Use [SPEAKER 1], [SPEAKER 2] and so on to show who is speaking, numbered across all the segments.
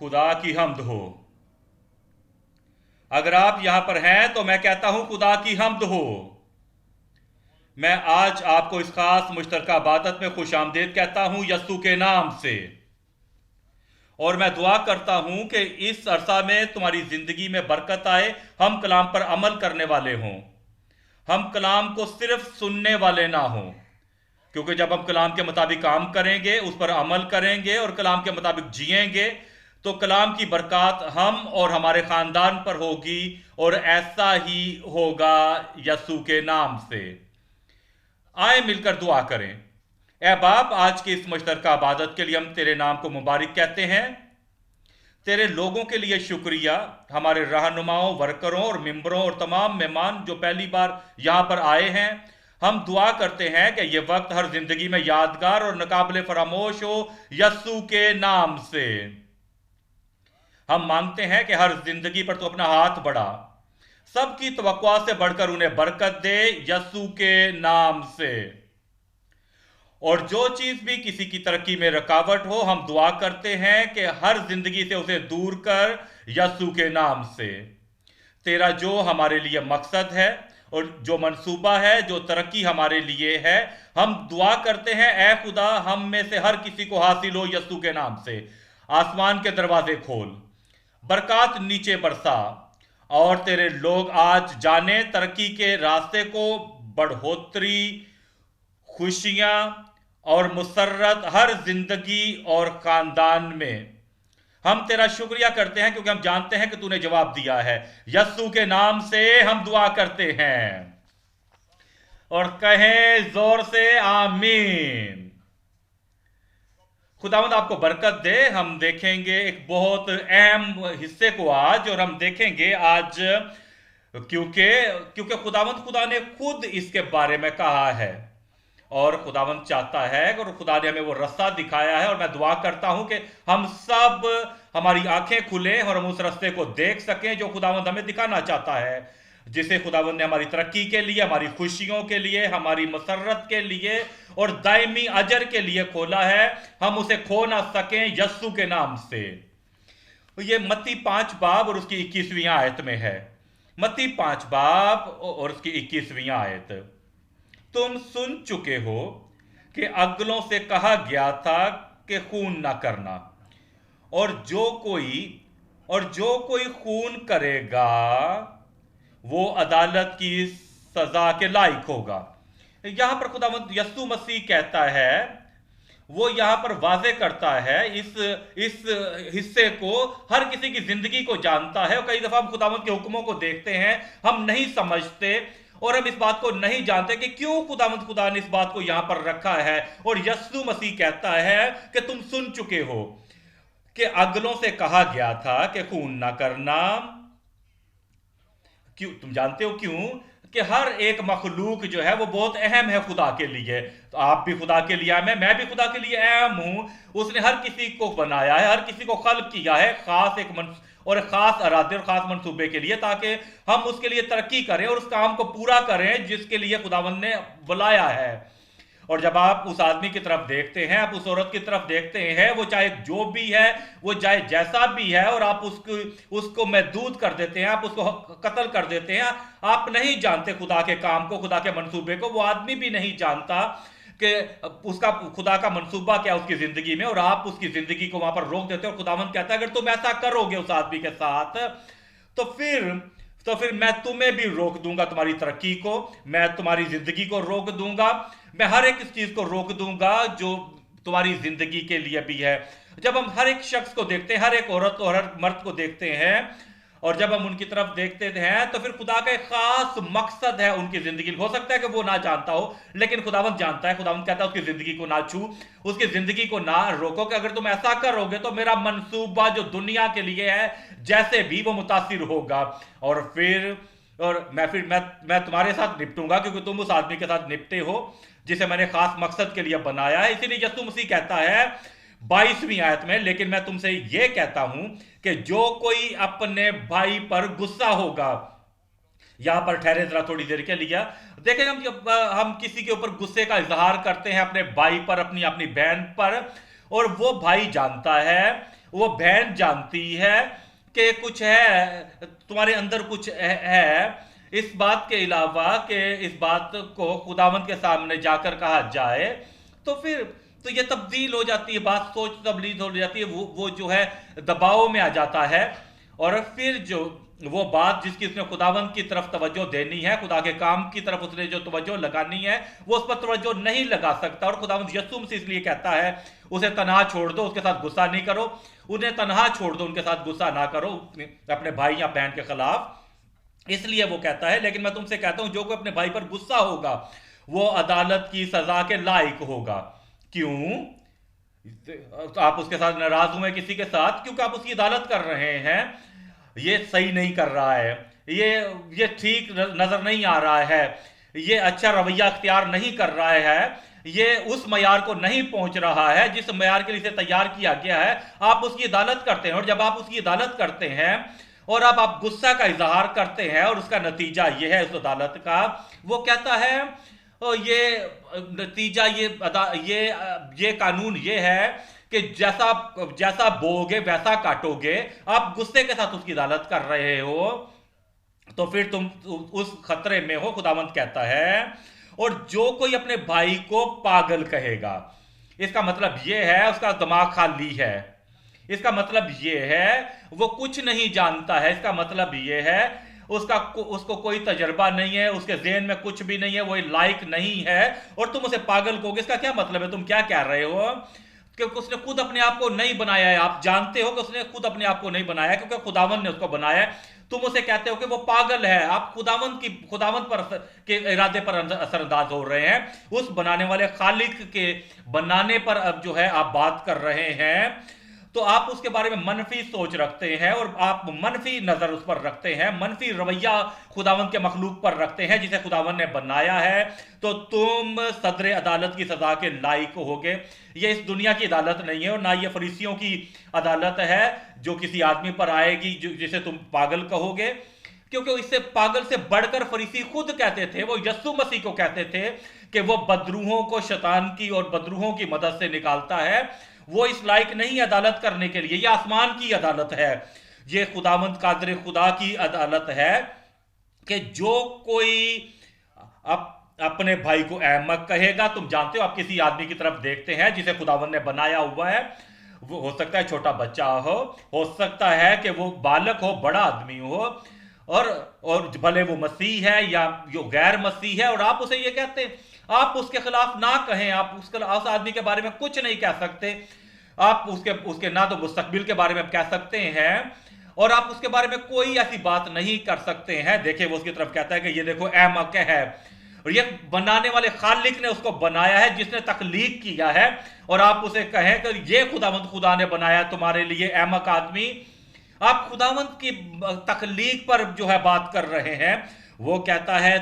[SPEAKER 1] खुदा की हम्द हो। अगर आप यहां पर हैं तो मैं कहता हूं खुदा की हम्द हो। मैं आज आपको इस खास मुश्तरका इबादत में खुश आमदीद कहता हूं यस्सु के नाम से। और मैं दुआ करता हूं कि इस अरसा में तुम्हारी जिंदगी में बरकत आए। हम कलाम पर अमल करने वाले हों, हम कलाम को सिर्फ सुनने वाले ना हों। क्योंकि जब हम कलाम के मुताबिक काम करेंगे, उस पर अमल करेंगे और कलाम के मुताबिक जिएंगे, तो कलाम की बरकत हम और हमारे खानदान पर होगी। और ऐसा ही होगा यस्सु के नाम से। आए मिलकर दुआ करें। ए बाप, आज की इस मुश्तरका इबादत के लिए हम तेरे नाम को मुबारक कहते हैं। तेरे लोगों के लिए शुक्रिया, हमारे रहनुमाओं, वर्करों और मेंबरों और तमाम मेहमान जो पहली बार यहां पर आए हैं। हम दुआ करते हैं कि यह वक्त हर जिंदगी में यादगार और नाकाबिले फरामोश हो यस्सु के नाम से। हम मांगते हैं कि हर जिंदगी पर तू अपना हाथ बढ़ा, सबकी तवक्कुआ से बढ़कर उन्हें बरकत दे यस्सु के नाम से। और जो चीज भी किसी की तरक्की में रुकावट हो, हम दुआ करते हैं कि हर जिंदगी से उसे दूर कर यस्सु के नाम से। तेरा जो हमारे लिए मकसद है और जो मंसूबा है, जो तरक्की हमारे लिए है, हम दुआ करते हैं ए खुदा, हम में से हर किसी को हासिल हो यस्सु के नाम से। आसमान के दरवाजे खोल, बरकत नीचे बरसा, और तेरे लोग आज जाने तरक्की के रास्ते को, बढ़ोतरी, खुशियां और मुसर्रत हर जिंदगी और खानदान में। हम तेरा शुक्रिया करते हैं क्योंकि हम जानते हैं कि तूने जवाब दिया है। यस्सु के नाम से हम दुआ करते हैं और कहें जोर से आमीन। खुदावंद आपको बरकत दे। हम देखेंगे एक बहुत अहम हिस्से को आज, और हम देखेंगे आज क्योंकि क्योंकि खुदा ने खुद इसके बारे में कहा है और खुदावंद चाहता है और खुदा ने हमें वो रास्ता दिखाया है। और मैं दुआ करता हूं कि हम सब, हमारी आंखें खुले और हम उस रास्ते को देख सकें जो खुदावंद हमें दिखाना चाहता है, जिसे खुदावंद ने हमारी तरक्की के लिए, हमारी खुशियों के लिए, हमारी मसरत के लिए और दायमी अजर के लिए खोला है। हम उसे खो ना सकें यस्सु के नाम से। ये मत्ती 5 बाब और उसकी 21वीं आयत में है। मत्ती 5 बाब और उसकी 21वीं आयत। तुम सुन चुके हो कि अगलों से कहा गया था कि खून ना करना, और जो कोई खून करेगा वो अदालत की सजा के लायक होगा। यहां पर खुदावंद यस्सु मसीह कहता है, वो यहां पर वाजे करता है इस हिस्से को, हर किसी की जिंदगी को जानता है। और कई दफा हम खुदावंद के हुक्मों को देखते हैं, हम नहीं समझते और हम इस बात को नहीं जानते कि क्यों खुदा ने इस बात को यहां पर रखा है। और यस्सु मसीह कहता है कि तुम सुन चुके हो कि अगलों से कहा गया था कि खून ना करना। क्यों? तुम जानते हो क्यों? कि हर एक मखलूक जो है वो बहुत अहम है खुदा के लिए। तो आप भी खुदा के लिए अहम है, मैं भी खुदा के लिए अहम हूं। उसने हर किसी को बनाया है, हर किसी को खल्क किया है खास और खास इरादे और खास मंसूबे के लिए, ताकि हम उसके लिए तरक्की करें और उस काम को पूरा करें जिसके लिए खुदावंद ने बुलाया है। और जब आप उस आदमी की तरफ देखते हैं, आप उस औरत की तरफ देखते हैं, वो चाहे जो भी है, वो चाहे जैसा भी है, और आप उसको महदूद कर देते हैं, आप उसको कत्ल कर देते हैं। आप नहीं जानते खुदा के काम को, खुदा के मंसूबे को। वो आदमी भी नहीं जानता कि उसका खुदा का मंसूबा क्या उसकी जिंदगी में, और आप उसकी जिंदगी को वहां पर रोक देते हो। और खुदावंद कहता है अगर तुम ऐसा करोगे उस आदमी के साथ, तो फिर मैं तुम्हें भी रोक दूंगा, तुम्हारी तरक्की को, मैं तुम्हारी जिंदगी को रोक दूंगा, मैं हर एक इस चीज को रोक दूंगा जो तुम्हारी जिंदगी के लिए भी है। जब हम हर एक शख्स को देखते हैं, हर एक औरत और हर मर्द को देखते हैं, और जब हम उनकी तरफ देखते हैं, तो फिर खुदा का एक खास मकसद है उनकी जिंदगी। हो सकता है कि वो ना जानता हो, लेकिन खुदावंद जानता है। खुदावंद कहता है उसकी जिंदगी को ना छू, उसकी जिंदगी को ना रोको, कि अगर तुम ऐसा करोगे तो मेरा मंसूबा जो दुनिया के लिए है जैसे भी, वो मुतासिर होगा। और मैं तुम्हारे साथ निपटूंगा क्योंकि तुम उस आदमी के साथ निपटे हो जिसे मैंने खास मकसद के लिए बनाया है। इसीलिए यीशु मसीह कहता है 22वीं आयत में, लेकिन मैं तुमसे यह कहता हूं कि जो कोई अपने भाई पर गुस्सा होगा। यहां पर ठहरे जरा थोड़ी देर के लिए। देखें, हम किसी के ऊपर गुस्से का इजहार करते हैं अपने भाई पर, अपनी बहन पर, और वो भाई जानता है वो बहन जानती है कि कुछ है, तुम्हारे अंदर कुछ है। इस बात के अलावा कि इस बात को खुदावंद के सामने जाकर कहा जाए, तो फिर तो ये तब्दील हो जाती है, बात सोच तब्दील हो जाती है, वो जो है दबाव में आ जाता है। और फिर जो वो बात जिसकी उसने खुदावंद की तरफ तवज्जो देनी है, खुदा के काम की तरफ उसने जो तवज्जो लगानी है, वो उस पर तवज्जो नहीं लगा सकता। और खुदावंद यीशु मसीह इसलिए कहता है उसे तनहा छोड़ दो, उसके साथ गुस्सा नहीं करो, उन्हें तनहा छोड़ दो, उनके साथ गुस्सा ना करो अपने भाई या बहन के खिलाफ। इसलिए वो कहता है, लेकिन मैं तुमसे कहता हूं जो कोई अपने भाई पर गुस्सा होगा वो अदालत की सजा के लायक होगा। क्यों? आप उसके साथ नाराज हुए किसी के साथ, क्योंकि आप उसकी अदालत कर रहे हैं, ये सही नहीं कर रहा है, ये ठीक नजर नहीं आ रहा है, ये अच्छा रवैया अख्तियार नहीं कर रहा है, ये उस मयार को नहीं पहुंच रहा है जिस मयार के लिए इसे तैयार किया गया है। आप उसकी अदालत करते हैं, और जब आप उसकी अदालत करते हैं और आप गुस्सा का इजहार करते हैं, और उसका नतीजा ये है उस अदालत का, वो कहता है ये नतीजा ये कानून ये है कि जैसा जैसा बोओगे वैसा काटोगे। आप गुस्से के साथ उसकी अदालत कर रहे हो, तो फिर तुम उस खतरे में हो, खुदावंत कहता है। और जो कोई अपने भाई को पागल कहेगा, इसका मतलब यह है उसका दिमाग खाली है, इसका मतलब यह है वो कुछ नहीं जानता है, इसका मतलब यह है उसको कोई तजर्बा नहीं है, उसके ज़हन में कुछ भी नहीं है, वो लायक नहीं है, और तुम उसे पागल कहोगे। इसका क्या मतलब है? तुम क्या कह रहे हो? क्योंकि उसने खुद अपने आप को नहीं बनाया है। आप जानते हो कि उसने खुद अपने आप को नहीं बनाया, क्योंकि खुदावंद ने उसको बनाया है। तुम उसे कहते हो कि वो पागल है। आप खुदावंद पर के इरादे पर असरअंदाज हो रहे हैं, उस बनाने वाले खालिक के बनाने पर अब जो है आप बात कर रहे हैं। तो आप उसके बारे में मनफी सोच रखते हैं, और आप मनफी नजर उस पर रखते हैं, मनफी रवैया खुदावंद के मखलूक पर रखते हैं जिसे खुदावंद ने बनाया है। तो तुम सदर अदालत की सजा के लायक होगे। ये इस दुनिया की अदालत नहीं है, और ना ये फरीसियों की अदालत है जो किसी आदमी पर आएगी जिसे तुम पागल कहोगे। क्योंकि इससे पागल से बढ़कर फरीसी खुद कहते थे, वो यस्सु मसीह को कहते थे कि वो बदरूहों को शैतान की और बदरूहों की मदद से निकालता है। वो इस लायक नहीं अदालत करने के लिए, ये आसमान की अदालत है, ये खुदावंद कादर खुदा की अदालत है कि जो कोई अपने भाई को अहमक कहेगा। तुम जानते हो, आप किसी आदमी की तरफ देखते हैं जिसे खुदावंद ने बनाया हुआ है, वो हो सकता है छोटा बच्चा हो सकता है कि वो बालक हो, बड़ा आदमी हो, और भले वो मसीह है या जो गैर मसीह है, और आप उसे ये कहते हैं। आप उसके खिलाफ ना कहें, आप उस आदमी के बारे में कुछ नहीं कह सकते। आप उसके ना तो मुस्तकबिल के बारे में कह सकते हैं, और आप उसके बारे में कोई ऐसी बात नहीं कर सकते हैं। देखिए, वो उसकी तरफ कहता है कि ये देखो अहमक है, और ये बनाने वाले खालिक ने उसको बनाया है, जिसने तख्लीक किया है, और आप उसे कहें कि ये खुदा ने बनाया तुम्हारे लिए अहमक आदमी। आप खुदावंद की तख्लीक पर जो है बात कर रहे हैं। वो कहता है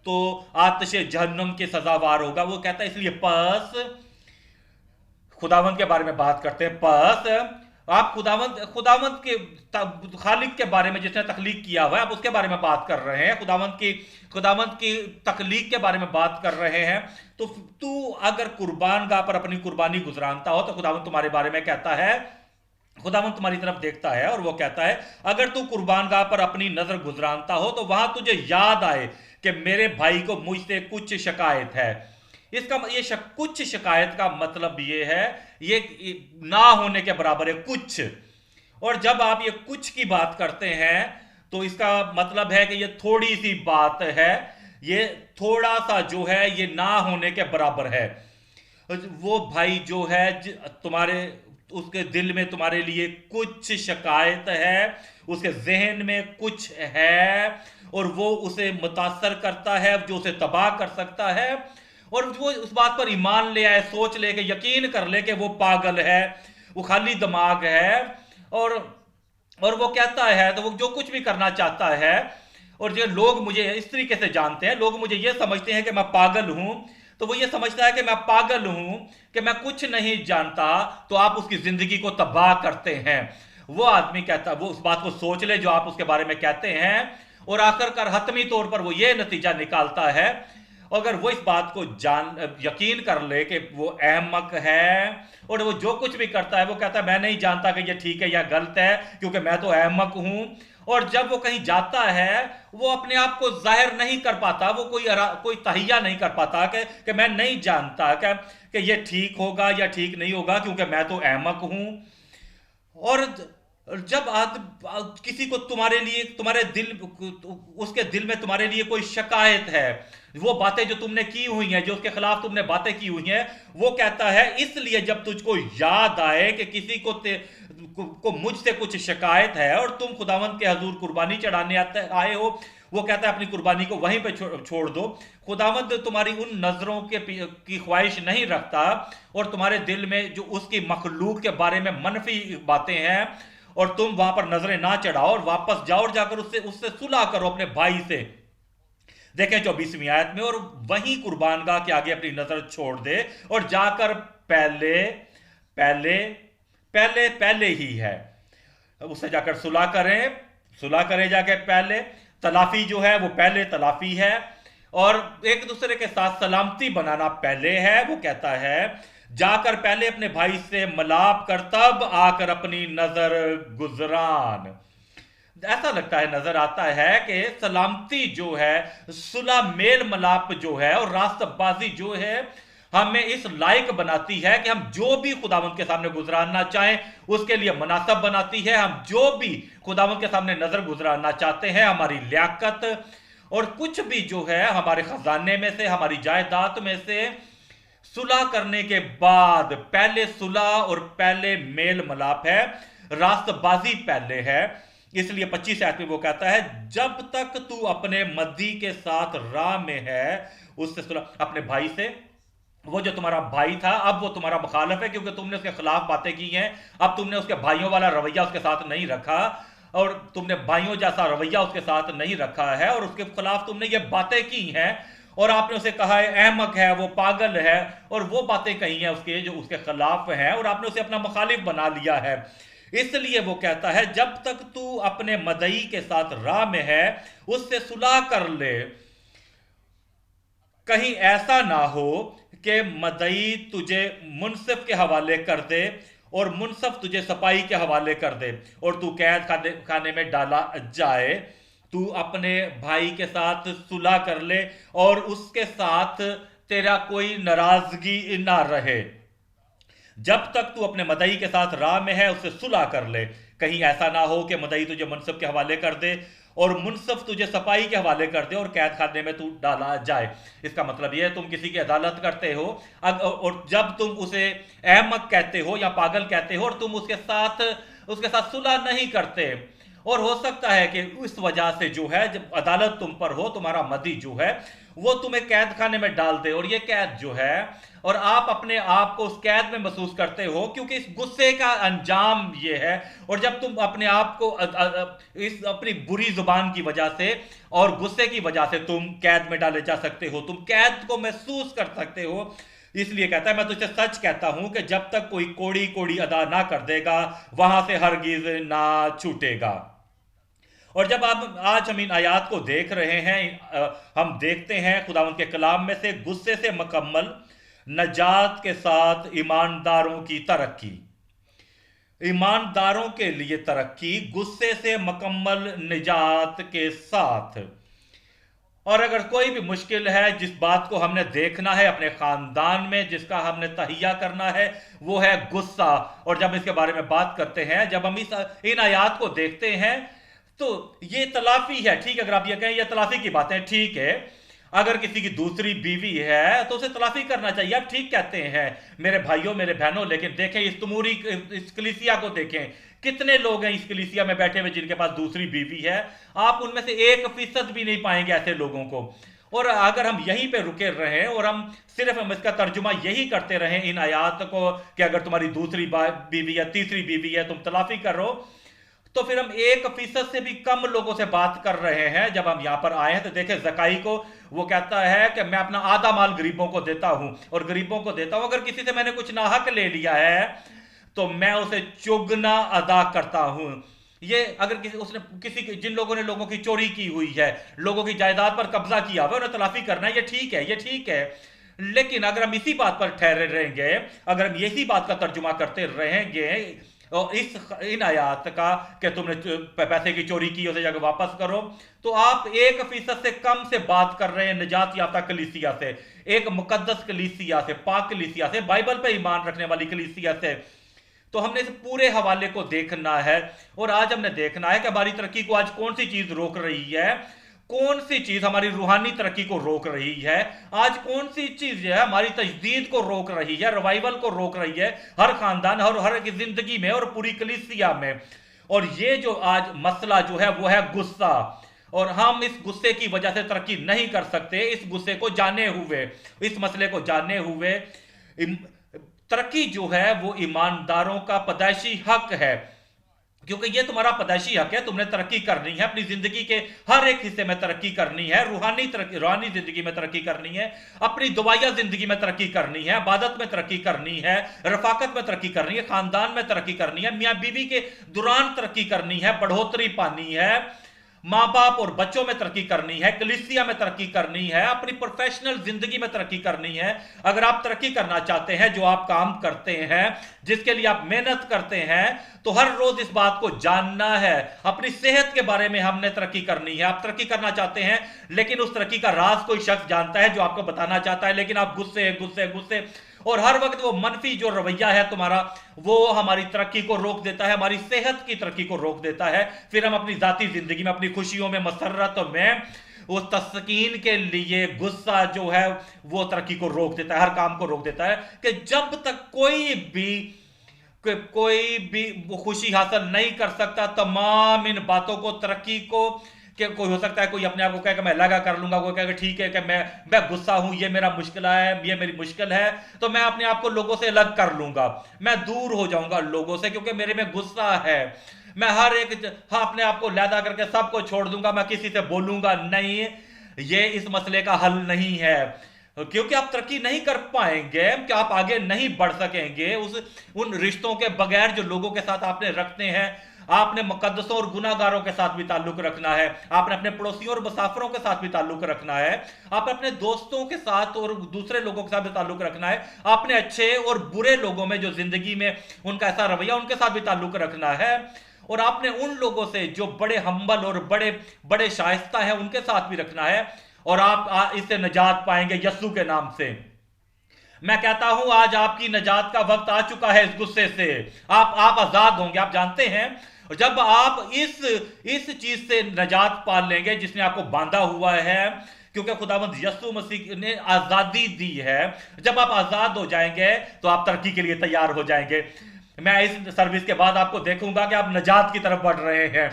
[SPEAKER 1] तो आतिश जहन्नम के सजावार होगा। वो कहता है इसलिए पस खुदावंद के बारे में बात करते हैं। पस आप खुदावंद के खालिक के बारे में जिसने तख्लीक किया हुआ है, आप उसके बारे में बात कर रहे हैं, खुदावंद की तख्लीक के बारे में बात कर रहे हैं। तो तू अगर कुर्बान गाह पर अपनी कुर्बानी गुजरानता हो, तो खुदावंद तुम्हारे बारे में कहता है, खुदावंद तुम्हारी तरफ देखता है, और वो कहता है अगर तू कुर्बान गाह पर अपनी नजर गुजरानता हो तो वहां तुझे याद आए कि मेरे भाई को मुझसे कुछ शिकायत है। कुछ शिकायत का मतलब ये है, ये ना होने के बराबर है, कुछ। और जब आप ये कुछ की बात करते हैं तो इसका मतलब है कि ये थोड़ी सी बात है, ये थोड़ा सा जो है ये ना होने के बराबर है। वो भाई जो है तुम्हारे उसके दिल में तुम्हारे लिए कुछ शिकायत है, उसके जहन में कुछ है, और वो उसे मुतासर करता है, जो उसे तबाह कर सकता है। और वो उस बात पर ईमान ले आए, सोच ले के यकीन कर ले कि वो पागल है, वो खाली दिमाग है, और वो कहता है तो वो जो कुछ भी करना चाहता है। और जो लोग मुझे इस तरीके से जानते हैं, लोग मुझे ये समझते हैं कि मैं पागल हूं, तो वो ये समझता है कि मैं पागल हूं, कि मैं कुछ नहीं जानता, तो आप उसकी जिंदगी को तबाह करते हैं। वो आदमी कहता, वो उस बात को सोच ले जो आप उसके बारे में कहते हैं, और आखिरकार हतमी तौर पर वो ये नतीजा निकालता है, अगर वो इस बात को यकीन कर ले कि वो अहमक है और वो जो कुछ भी करता है वो कहता है मैं नहीं जानता कि ये ठीक है या गलत है क्योंकि मैं तो अहमक हूं, और जब वो कहीं जाता है वो अपने आप को जाहिर नहीं कर पाता, वो कोई तहिया नहीं कर पाता कि मैं नहीं जानता कि ये ठीक होगा या ठीक नहीं होगा क्योंकि मैं तो अहमक हूं। और जब किसी को तुम्हारे लिए तुम्हारे दिल उसके दिल में तुम्हारे लिए कोई शिकायत है, वो बातें जो तुमने की हुई हैं, जो उसके खिलाफ तुमने बातें की हुई हैं, वो कहता है इसलिए जब तुझको याद आए कि किसी को मुझसे कुछ शिकायत है और तुम खुदावंद के हजूर कुर्बानी चढ़ाने आए हो, वो कहता है अपनी कुर्बानी को वहीं पे छोड़ दो। खुदावंद तुम्हारी उन नजरों की ख्वाहिश नहीं रखता और तुम्हारे दिल में जो उसकी मखलूक के बारे में मनफी बातें हैं और तुम वहां पर नजरें ना चढ़ाओ और वापस जाओ और जाकर उससे उससे सुलह करो अपने भाई से। देखें 24वीं आयत में, और वहीं कुर्बानगाह के आगे अपनी नजर छोड़ दे और जाकर पहले पहले पहले पहले ही है उससे जाकर सुलह करें जाके पहले। तलाफी जो है वो पहले तलाफी है और एक दूसरे के साथ सलामती बनाना पहले है। वो कहता है जाकर पहले अपने भाई से मलाप कर तब आकर अपनी नजर गुजरान। ऐसा लगता है, नजर आता है कि सलामती जो है, सुलह मेल मलाप जो है और रास्तबाजी जो है हमें इस लायक बनाती है कि हम जो भी खुदावंद के सामने गुजराना चाहें उसके लिए मुनासब बनाती है। हम जो भी खुदावंद के सामने नजर गुजराना चाहते हैं, हमारी लियाकत और कुछ भी जो है हमारे खजाने में से, हमारी जायदाद में से सुलह करने के बाद पहले सुलह और पहले मेल मलाप है, रास्तबाजी पहले है। इसलिए 25 आयत में वो कहता है जब तक तू अपने मद्दी के साथ राह में है उससे सुलह, अपने भाई से। वो जो तुम्हारा भाई था अब वो तुम्हारा मुखालिफ है क्योंकि तुमने उसके खिलाफ बातें की हैं। अब तुमने उसके भाइयों वाला रवैया उसके साथ नहीं रखा और तुमने भाइयों जैसा रवैया उसके साथ नहीं रखा है और उसके खिलाफ तुमने ये बातें की हैं और आपने उसे कहा है अहमक है, वो पागल है, और वो बातें कही हैं उसके जो उसके खिलाफ हैं और आपने उसे अपना मुखालिफ बना लिया है। इसलिए वो कहता है जब तक तू अपने मदई के साथ राह में है उससे सुलह कर ले, कहीं ऐसा ना हो कि मदई तुझे मुनसिफ के हवाले कर दे और मुनसिफ तुझे सपाई के हवाले कर दे और तू कैद खाने में डाला जाए। तू अपने भाई के साथ सुलह कर ले और उसके साथ तेरा कोई नाराजगी ना रहे। जब तक तू अपने मदई के साथ राह में है उससे सुलह कर ले, कहीं ऐसा ना हो कि मदई तुझे मुनसिफ के हवाले कर दे और मुनसिफ तुझे सफाई के हवाले कर दे और कैद खाने में तू डाला जाए। इसका मतलब यह है तुम किसी की अदालत करते हो और जब तुम उसे अहमक कहते हो या पागल कहते हो और तुम उसके साथ सुलह नहीं करते, और हो सकता है कि इस वजह से जो है जब अदालत तुम पर हो, तुम्हारा मदी जो है वो तुम्हें कैद खाने में डाल दे और ये कैद जो है और आप अपने आप को उस कैद में महसूस करते हो क्योंकि इस गुस्से का अंजाम ये है। और जब तुम अपने आप को इस अपनी बुरी जुबान की वजह से और गुस्से की वजह से तुम कैद में डाले जा सकते हो, तुम कैद को महसूस कर सकते हो। इसलिए कहता है मैं तुझे सच कहता हूं कि जब तक कोई कोड़ी कोड़ी अदा ना कर देगा वहां से हरगिज ना छूटेगा। और जब आप आज हम इन आयात को देख रहे हैं, हम देखते हैं खुदावंद के कलाम में से गुस्से से मुकम्मल नजात के साथ ईमानदारों की तरक्की, ईमानदारों के लिए तरक्की गुस्से से मुकम्मल निजात के साथ। और अगर कोई भी मुश्किल है जिस बात को हमने देखना है अपने खानदान में, जिसका हमने तहिया करना है, वो है गुस्सा। और जब इसके बारे में बात करते हैं, जब हम इन आयात को देखते हैं तो ये तलाफी है, ठीक है। अगर आप ये कहें ये तलाफी की बातें, ठीक है। अगर किसी की दूसरी बीवी है तो उसे तलाफी करना चाहिए, आप ठीक कहते हैं मेरे भाइयों मेरे बहनों। लेकिन देखें इस तुमूरी इस कलीसिया को देखें, कितने लोग हैं इस कलीसिया में बैठे हुए जिनके पास दूसरी बीवी है। आप उनमें से 1% भी नहीं पाएंगे ऐसे लोगों को। और अगर हम यहीं पे रुके रहें और हम इसका तर्जुमा यही करते रहें इन आयात को कि अगर तुम्हारी दूसरी बीवी या तीसरी बीवी है तुम तलाफी करो, तो फिर हम 1% से भी कम लोगों से बात कर रहे हैं। जब हम यहां पर आए हैं तो देखें जकाई को, वो कहता है कि मैं अपना आधा माल गरीबों को देता हूं और गरीबों को देता हूं। अगर किसी से मैंने कुछ नाहक ले लिया है तो मैं उसे चुगना अदा करता हूं। ये अगर जिन लोगों ने लोगों की चोरी की हुई है, लोगों की जायदाद पर कब्जा किया हुआ, उन्हें तलाफी करना है, ये ठीक है। लेकिन अगर हम इसी बात पर ठहरे रहेंगे, अगर हम इसी बात का तर्जुमा करते रहेंगे और इन आयात का कि तुमने पैसे की चोरी की उसे जाकर वापस करो, तो आप 1% से कम से बात कर रहे हैं निजात याफ्ता कलीसिया से, एक मुकद्दस कलीसिया से, पाक कलीसिया से, बाइबल पे ईमान रखने वाली कलीसिया से। तो हमने इस पूरे हवाले को देखना है और आज हमने देखना है कि हमारी तरक्की को आज कौन सी चीज रोक रही है, कौन सी चीज हमारी रूहानी तरक्की को रोक रही है, आज कौन सी चीज है हमारी तजदीद को रोक रही है, रिवाइवल को रोक रही है हर खानदान और हर एक जिंदगी में और पूरी कलीसिया में। और ये जो आज मसला जो है वो है गुस्सा, और हम इस गुस्से की वजह से तरक्की नहीं कर सकते। इस गुस्से को जाने हुए, इस मसले को जाने हुए, तरक्की जो है वो ईमानदारों का पैदाइशी हक है, क्योंकि ये तुम्हारा पैदाइशी हक है। तुमने तरक्की करनी है, अपनी जिंदगी के हर एक हिस्से में तरक्की करनी है, रूहानी जिंदगी में तरक्की करनी है, अपनी दुआया जिंदगी में तरक्की करनी है, इबादत में तरक्की करनी है, रफाकत में तरक्की करनी है, खानदान में तरक्की करनी है, मियाँ बीवी के दौरान तरक्की करनी है, बढ़ोतरी पानी है, माँ बाप और बच्चों में तरक्की करनी है, कलीसिया में तरक्की करनी है, अपनी प्रोफेशनल जिंदगी में तरक्की करनी है। अगर आप तरक्की करना चाहते हैं, जो आप काम करते हैं, जिसके लिए आप मेहनत करते हैं, तो हर रोज इस बात को जानना है। अपनी सेहत के बारे में हमने तरक्की करनी है। आप तरक्की करना चाहते हैं, लेकिन उस तरक्की का राज कोई शख्स जानता है जो आपको बताना चाहता है, लेकिन आप गुस्से गुस्से गुस्से और हर वक्त वो मनफी जो रवैया है तुम्हारा, वो हमारी तरक्की को रोक देता है, हमारी सेहत की तरक्की को रोक देता है। फिर हम अपनी जाती जिंदगी में, अपनी खुशियों में, मसरत में, वो तस्कीन के लिए गुस्सा जो है वो तरक्की को रोक देता है, हर काम को रोक देता है। कि जब तक कोई भी खुशी हासिल नहीं कर सकता, तमाम इन बातों को, तरक्की को, कि कोई हो सकता है कोई अपने आप को कहे कि मैं लगा कर लूंगा, कोई कहेगा ठीक है कि मैं गुस्सा हूं, ये मेरा मुश्किल है, ये मेरी मुश्किल है, तो मैं अपने आप को लोगों से अलग कर लूंगा, मैं दूर हो जाऊंगा लोगों से क्योंकि मेरे में गुस्सा है, मैं हर एक अपने आप को लैदा करके सबको छोड़ दूंगा, मैं किसी से बोलूंगा नहीं। ये इस मसले का हल नहीं है, क्योंकि आप तरक्की नहीं कर पाएंगे, कि आप आगे नहीं बढ़ सकेंगे उन रिश्तों के बगैर जो लोगों के साथ आपने रखते हैं। आपने मुकद्दसों और गुनाहगारों के साथ भी ताल्लुक रखना है, आपने अपने पड़ोसियों और मुसाफिरों के साथ भी ताल्लुक रखना है, आपने अपने दोस्तों के साथ और दूसरे लोगों के साथ भी ताल्लुक रखना है, आपने अच्छे और बुरे लोगों में जो जिंदगी में उनका ऐसा रवैया, उनके साथ भी ताल्लुक रखना है, और आपने उन लोगों से जो बड़े हम्बल और बड़े बड़े शाइस्ता हैं उनके साथ भी रखना है। और आप इससे निजात पाएंगे यस्सु के नाम से। मैं कहता हूं आज आपकी निजात का वक्त आ चुका है। इस गुस्से से आप आजाद होंगे। आप जानते हैं, जब आप इस चीज से निजात पा लेंगे जिसने आपको बांधा हुआ है, क्योंकि खुदावंद यस्सु मसीह ने आजादी दी है, जब आप आजाद हो जाएंगे तो आप तरक्की के लिए तैयार हो जाएंगे। मैं इस सर्विस के बाद आपको देखूंगा कि आप निजात की तरफ बढ़ रहे हैं,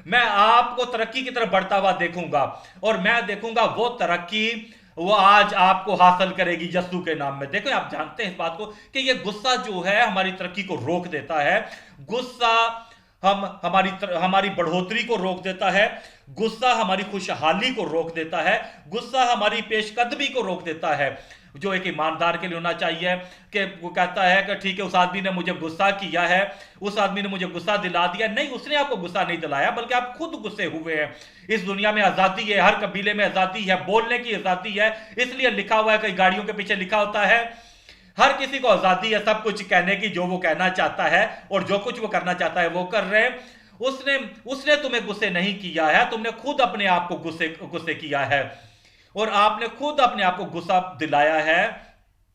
[SPEAKER 1] मैं आपको तरक्की की तरफ बढ़ता हुआ देखूंगा, और मैं देखूंगा वो तरक्की वो आज आपको हासिल करेगी यस्सु के नाम में। देखो, आप जानते हैं इस बात को कि ये गुस्सा जो है हमारी तरक्की को रोक देता है। गुस्सा हमारी बढ़ोतरी को रोक देता है, गुस्सा हमारी खुशहाली को रोक देता है, गुस्सा हमारी पेशकदमी को रोक देता है, जो एक ईमानदार के लिए होना चाहिए। कि वो कहता है कि ठीक है, उस आदमी ने मुझे गुस्सा किया है, उस आदमी ने मुझे गुस्सा दिला दिया। नहीं, उसने आपको गुस्सा नहीं दिलाया, बल्कि आप खुद गुस्से हुए हैं। इस दुनिया में आजादी है, हर कबीले में आजादी है, बोलने की आजादी है। इसलिए लिखा हुआ है, कई गाड़ियों के पीछे लिखा होता है, हर किसी को आजादी है सब कुछ कहने की, जो वो कहना चाहता है और जो कुछ वो करना चाहता है वो कर रहे। उसने तुम्हें गुस्से नहीं किया है, तुमने खुद अपने आप को गुस्से किया है, और आपने खुद अपने आप को गुस्सा दिलाया है।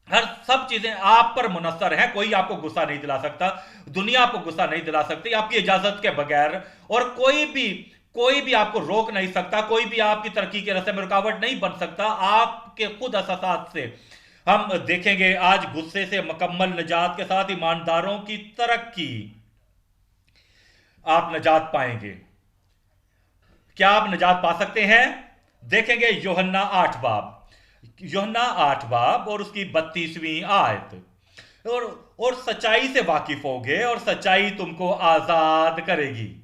[SPEAKER 1] हर सब चीजें आप पर मुनस्सर हैं, कोई आपको गुस्सा नहीं दिला सकता, दुनिया आपको गुस्सा नहीं दिला सकती आपकी इजाजत के बगैर, और कोई भी आपको रोक नहीं सकता, कोई भी आपकी तरक्की के रास्ते में रुकावट नहीं बन सकता आपके खुद एहसास से। हम देखेंगे आज गुस्से से मुकम्मल निजात के साथ ईमानदारों की तरक्की, आप निजात पाएंगे। क्या आप निजात पा सकते हैं? देखेंगे यूहन्ना 8 बाब और उसकी 32वीं आयत। और सच्चाई से वाकिफ होगे और सच्चाई तुमको आजाद करेगी,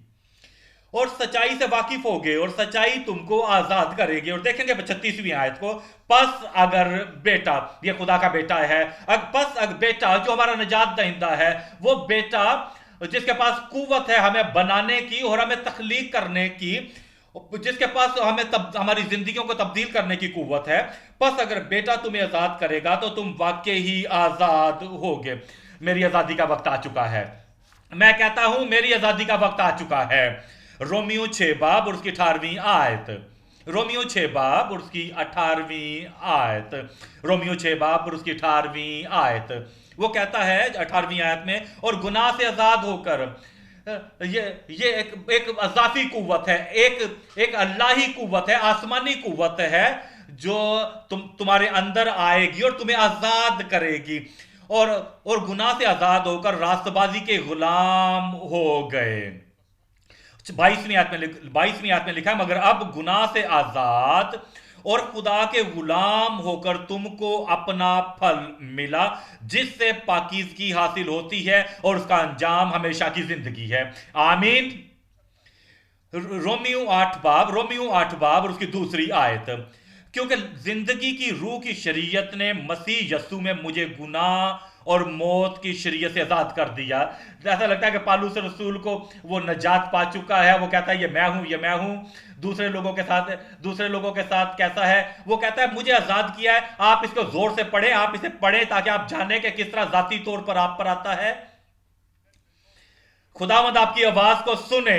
[SPEAKER 1] और सच्चाई से वाकिफ होगे और सच्चाई तुमको आजाद करेगी। और देखेंगे 36वीं आयत को, पस अगर बेटा, ये खुदा का बेटा है, पस अगर बेटा जो हमारा निजात दहिंदा है, वो बेटा जिसके पास कुव्वत है हमें बनाने की और हमें तख्लीक करने की, जिसके पास हमें हमारी जिंदगियों को तब्दील करने की कुव्वत है। बस अगर बेटा तुम्हें आजाद करेगा तो तुम वाकई ही आजाद होगे। मेरी आजादी का वक्त आ चुका है। मैं कहता हूं मेरी आजादी का वक्त आ चुका है। रोमियो 6 बाब और उसकी 18वीं आयत। रोमियो 6 बाब और उसकी 18वीं आयत। रोमियो 6 बाब और उसकी 18वीं आयत। वो कहता है 18वीं आयत में, और गुनाह से आजाद होकर, ये एक अजाफी कुव्वत है, एक अल्लाही कुव्वत है, आसमानी कुव्वत है जो तुम्हारे अंदर आएगी और तुम्हें आजाद करेगी। और गुनाह से आजाद होकर रास्तबाजी के गुलाम हो गए। 22वीं आयत में लिखा है, मगर अब गुनाह से आजाद और खुदा के गुलाम होकर तुमको अपना फल मिला, जिससे पाकीज़गी हासिल होती है और उसका अंजाम हमेशा की जिंदगी है। आमीन। रोमियो 8 बाब और उसकी 2री आयत। क्योंकि जिंदगी की रूह की शरीयत ने मसीह यस्सु में मुझे गुनाह और मौत की शरीयत से आजाद कर दिया। ऐसा लगता है कि पालूस रसूल को वो नजात पा चुका है। वो कहता है ये मैं हूं। दूसरे लोगों के साथ कैसा है? वो कहता है मुझे आजाद किया है। आप इसको जोर से पढ़े, आप इसे पढ़े ताकि आप जाने कि किस तरह जाती तौर पर आप पर आता है। खुदावंद आपकी आवाज को सुने,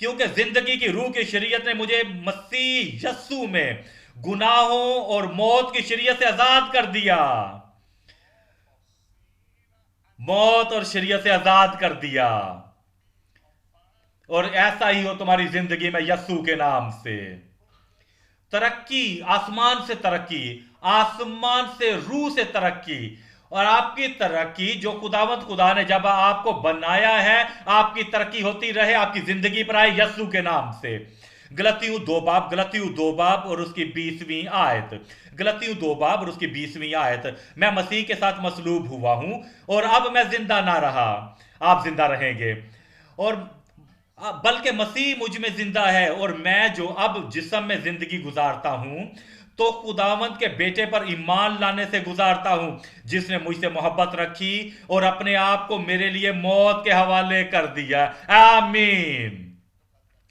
[SPEAKER 1] क्योंकि जिंदगी की रूह की शरीयत ने मुझे मसीह यस्सु में गुनाहों और मौत की शरीयत से आजाद कर दिया। मौत और शरीयत से आजाद कर दिया। और ऐसा ही हो तुम्हारी जिंदगी में यस्सु के नाम से। तरक्की, आसमान से तरक्की, आसमान से रूह से तरक्की। और आपकी तरक्की जो खुदावंद खुदा ने जब आपको बनाया है, आपकी तरक्की होती रहे, आपकी जिंदगी पर आए यस्सु के नाम से। गलतियों 2 बाब और उसकी 20वीं आयत। गलतियों 2 बाब और उसकी 20वीं आयत। मैं मसीह के साथ मसलूब हुआ हूं और अब मैं जिंदा ना रहा, आप जिंदा रहेंगे, और बल्कि मसीह मुझ में जिंदा है। और मैं जो अब जिस्म में जिंदगी गुजारता हूं तो खुदावंद के बेटे पर ईमान लाने से गुजारता हूं, जिसने मुझसे मोहब्बत रखी और अपने आप को मेरे लिए मौत के हवाले कर दिया। आमीन।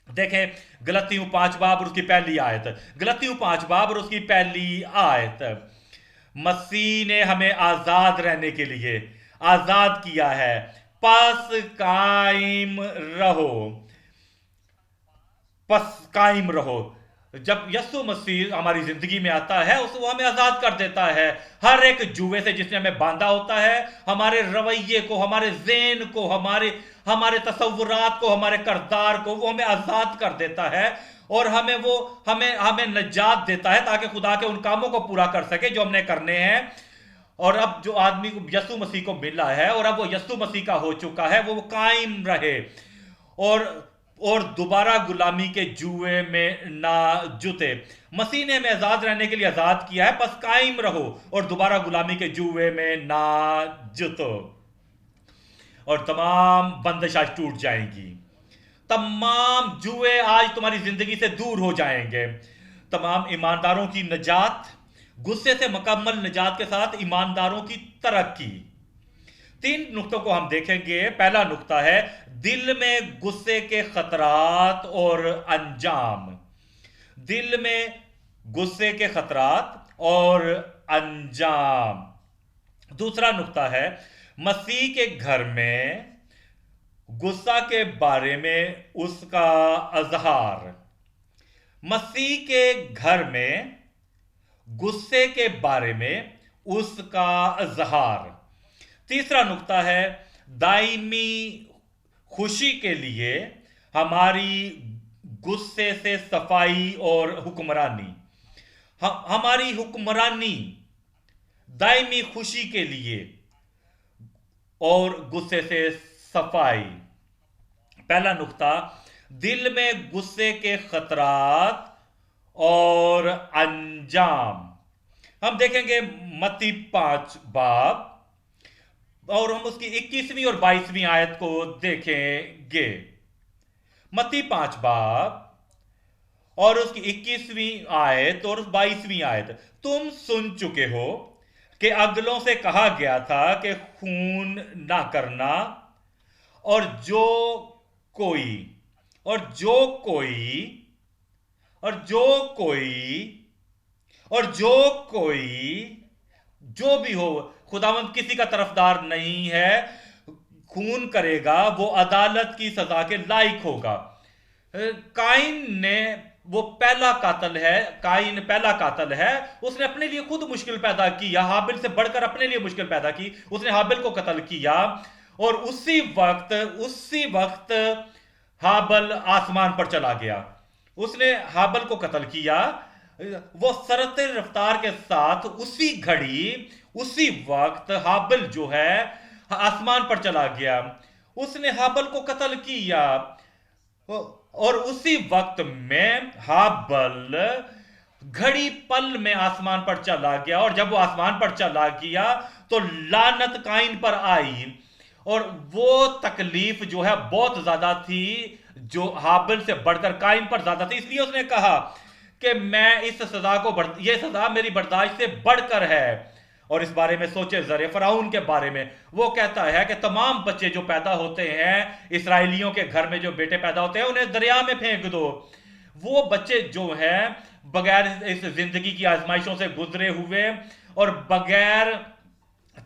[SPEAKER 1] देखें गलतियों 5 बाब और उसकी पहली आयत। गलतियों 5 बाब और उसकी पहली आयत। मसीह ने हमें आजाद रहने के लिए आजाद किया है, पस कायम रहो। जब यस्सु मसीह हमारी जिंदगी में आता है वो हमें आजाद कर देता है हर एक जुए से जिसने हमें बांधा होता है, हमारे रवैये को, हमारे ज़ेन को, हमारे तसव्वुरात को, हमारे करदार को, वो हमें आजाद कर देता है। और हमें नजात देता है ताकि खुदा के उन कामों को पूरा कर सके जो हमने करने हैं। और अब जो आदमी को यस्सु मसीह को मिला है और अब वो यस्सु मसीह का हो चुका है, वो कायम रहे और दोबारा गुलामी के जुए में ना जुते। मसीह ने हमें आजाद रहने के लिए आजाद किया है, बस कायम रहो और दोबारा गुलामी के जुए में ना जुतो, और तमाम बंदिशां टूट जाएंगी। तमाम जुए आज तुम्हारी जिंदगी से दूर हो जाएंगे। तमाम ईमानदारों की नजात, गुस्से से मुकम्मल निजात के साथ ईमानदारों की तरक्की। 3 नुक्तों को हम देखेंगे। पहला नुक्ता है दिल में गुस्से के खतरात और अंजाम। दिल में गुस्से के खतरात और अंजाम। दूसरा नुक्ता है मसीह के घर में गुस्सा के बारे में उसका अजहार। मसीह के घर में गुस्से के बारे में उसका अजहार। तीसरा नुक्ता है दायमी खुशी के लिए हमारी गुस्से से सफाई और हुक्मरानी। हमारी हुक्मरानी दायमी खुशी के लिए और गुस्से से सफाई। पहला नुक्ता दिल में गुस्से के खतरात और अंजाम। हम देखेंगे मत्ती 5 बाब और हम उसकी 21वीं और 22वीं आयत को देखेंगे। मत्ती 5 बाब और उसकी 21वीं आयत और 22वीं आयत। तुम सुन चुके हो कि अगलों से कहा गया था कि खून ना करना, और जो कोई और जो कोई और जो कोई और जो कोई जो भी हो, खुदावंद किसी का तरफदार नहीं है, खून करेगा वो अदालत की सजा के लायक होगा। काइन ने वो पहला कातल है, काइन पहला कातल है। उसने अपने लिए खुद मुश्किल पैदा की, या हाबिल से बढ़कर अपने लिए मुश्किल पैदा की। उसने हाबिल को कत्ल किया, और उसी वक्त हाबल आसमान पर चला गया। उसने हाबल को कत्ल किया, वो सरते रफ्तार के साथ उसी घड़ी उसी वक्त हाबल जो है आसमान पर चला गया। उसने हाबल को कत्ल किया, और उसी वक्त में हाबल घड़ी पल में आसमान पर चला गया। और जब वो आसमान पर चला गया तो लानत काइन पर आई, और वो तकलीफ जो है बहुत ज्यादा थी, जो हाबिल से बढ़कर काइन पर ज्यादा थी। इसलिए उसने कहा कि मैं इस सजा को ये सजा मेरी बर्दाश्त से बढ़कर है। और इस बारे में सोचे जरे फराउन के बारे में, वो कहता है कि तमाम बच्चे जो पैदा होते हैं, इसराइलियों के घर में जो बेटे पैदा होते हैं, उन्हें दरिया में फेंक दो। वो बच्चे जो हैं बगैर इस जिंदगी की आजमाइशों से गुजरे हुए, और बगैर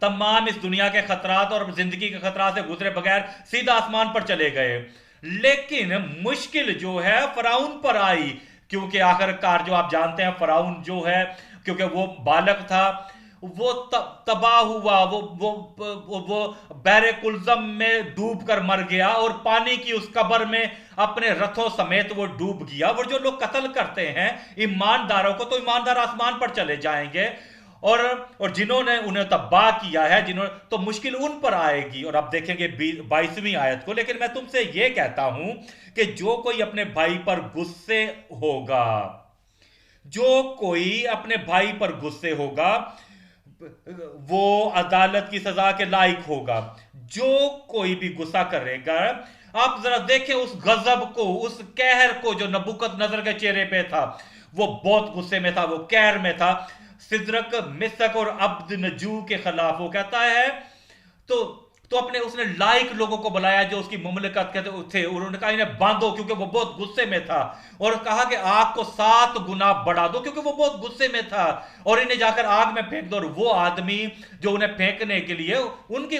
[SPEAKER 1] तमाम इस दुनिया के खतरात और जिंदगी के खतरात से गुजरे बगैर सीधा आसमान पर चले गए। लेकिन मुश्किल जो है फराउन पर आई, क्योंकि आखिरकार जो आप जानते हैं फराउन जो है, क्योंकि वो बालक था, वो तबाह हुआ, वो बहरे कुलजम में डूब कर मर गया, और पानी की उस कब्र में अपने रथों समेत वो डूब गया। वो जो लोग कत्ल करते हैं ईमानदारों को, तो ईमानदार आसमान पर चले जाएंगे, और जिन्होंने उन्हें तबाह किया है, जिन्होंने, तो मुश्किल उन पर आएगी। और अब देखेंगे 22वीं आयत को। लेकिन मैं तुमसे यह कहता हूं कि जो कोई अपने भाई पर गुस्से होगा, जो कोई अपने भाई पर गुस्से होगा, वो अदालत की सजा के लायक होगा। जो कोई भी गुस्सा करेगा, आप जरा देखें उस गजब को, उस कहर को जो नबूकदनजर के चेहरे पे था। वो बहुत गुस्से में था, वो कहर में था। सिदरक, मिसक और अब्दनजू के खिलाफ वो कहता है, तो अपने उसने लायक लोगों को बुलाया जो उसकी मुमलिकत के थे, और उन्होंने कहा इन्हें बांधो, क्योंकि वो बहुत गुस्से में था। और कहा कि आग को 7 गुना बढ़ा दो, क्योंकि वो बहुत गुस्से में था, और इन्हें जाकर आग में फेंक दो। और वो आदमी जो उन्हें फेंकने के लिए, उनकी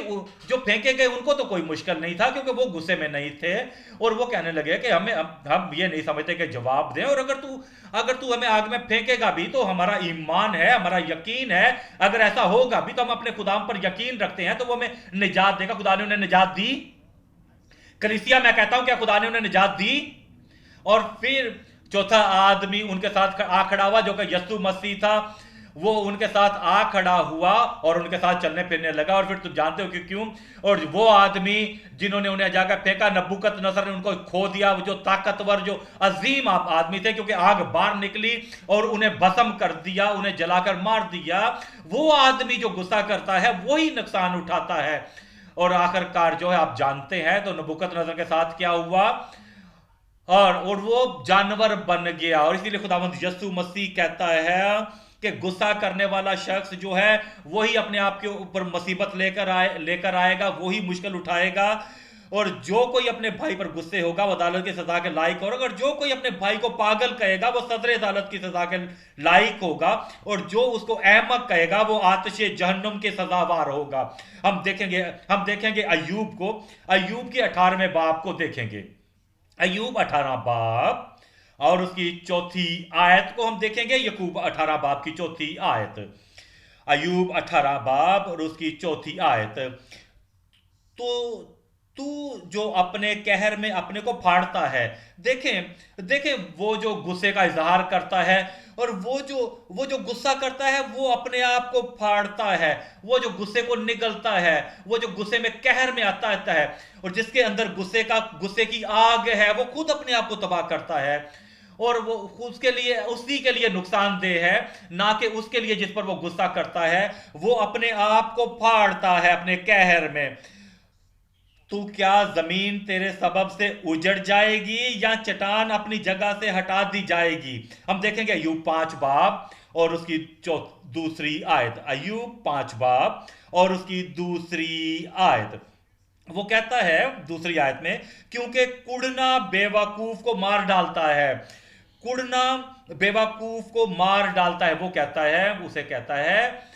[SPEAKER 1] जो फेंके गए उनको तो कोई मुश्किल नहीं था, क्योंकि वो गुस्से में नहीं थे। और वो कहने लगे कि हम ये नहीं समझते कि जवाब दें, और अगर तू हमें आग में फेंकेगा भी तो हमारा ईमान है, हमारा यकीन है, अगर ऐसा होगा भी तो हम अपने खुदाम पर यकीन रखते हैं, तो वो हमें निजात देगा। खुदा ने उन्हें निजात दी। कलीसिया, मैं कहता हूं क्या खुदा ने उन्हें निजात दी? और फिर चौथा आदमी उनके साथ आ खड़ा हुआ, जो कि यीशु मसीह था। वो उनके साथ आ खड़ा हुआ और उनके साथ चलने फिरने लगा। और फिर तुम जानते हो कि क्यों। और वो आदमी जिन्होंने उन्हें जाकर फेंका, नबूकदनजर ने उनको खो दिया। वो जो ताकतवर, जो अजीम आदमी थे, क्योंकि आग बाहर निकली और उन्हें भस्म कर दिया, उन्हें जलाकर मार दिया। वो आदमी जो गुस्सा करता है वही नुकसान उठाता है। और आखिरकार जो है आप जानते हैं, तो नबूकदनजर के साथ क्या हुआ, और वो जानवर बन गया। और इसीलिए खुदावंद यीशु मसीह कहता है कि गुस्सा करने वाला शख्स जो है वही अपने आप के ऊपर मुसीबत लेकर आएगा, वही मुश्किल उठाएगा। और जो कोई अपने भाई पर गुस्से होगा वो अदालत की सजा के लायक होगा। अगर जो कोई अपने भाई को पागल कहेगा वो सदर अदालत की सजा के लायक होगा। और जो उसको अहमक कहेगा वो आतिशे जहन्नुम के सजावार होगा। हम देखेंगे अय्यूब को, अय्यूब के 18वें बाब को देखेंगे। अय्यूब 18 बाब और उसकी 4थी आयत को हम देखेंगे। यकूब 18 बाब की 4थी आयत, अय्यूब 18 बाब और उसकी 4थी आयत। तो तू जो अपने कहर में अपने को फाड़ता है, देखें वो जो गुस्से का इजहार करता है, और वो जो गुस्सा करता है वो अपने आप को फाड़ता है। वो जो गुस्से को निगलता है, वो जो गुस्से में कहर में आता है, और जिसके अंदर गुस्से की आग है, वो खुद अपने आप को तबाह करता है। और वो उसी के लिए नुकसानदेह है, ना कि उसके लिए जिस पर वो गुस्सा करता है। वो अपने आप को फाड़ता है अपने कहर में। तू क्या जमीन तेरे सबब से उजड़ जाएगी, या चट्टान अपनी जगह से हटा दी जाएगी? हम देखेंगे अय्यूब 5 बाब और उसकी दूसरी आयत। अय्यूब 5 बाब और उसकी दूसरी आयत। वो कहता है दूसरी आयत में, क्योंकि कुड़ना बेवकूफ को मार डालता है। कुड़ना बेवकूफ को मार डालता है, वो कहता है, उसे कहता है,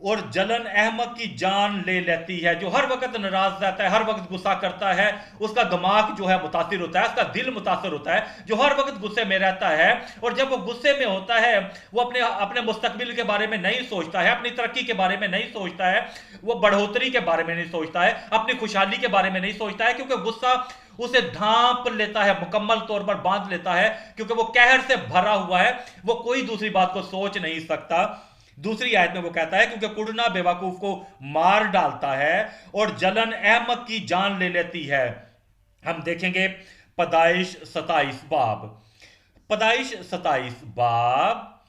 [SPEAKER 1] और जलन अहमक की जान ले लेती है। जो हर वक्त नाराज रहता है, हर वक्त गुस्सा करता है, उसका दिमाग जो है मुतासिर होता है, उसका दिल मुतासर होता है। जो हर वक्त गुस्से में रहता है, और जब वो गुस्से में होता है, वो अपने अपने मुस्तकबिल के बारे में नहीं सोचता है, अपनी तरक्की के बारे में नहीं सोचता है, वो बढ़ोतरी के बारे में नहीं सोचता है, अपनी खुशहाली के बारे में नहीं सोचता है, क्योंकि गुस्सा उसे ढांप लेता है, मुकम्मल तौर पर बांध लेता है, क्योंकि वो कहर से भरा हुआ है, वो कोई दूसरी बात को सोच नहीं सकता। दूसरी आयत में वो कहता है, क्योंकि कुड़ना बेवकूफ को मार डालता है और जलन अहमक की जान ले लेती है। हम देखेंगे पैदाइश 27 बाब, पैदाइश 27 बाब,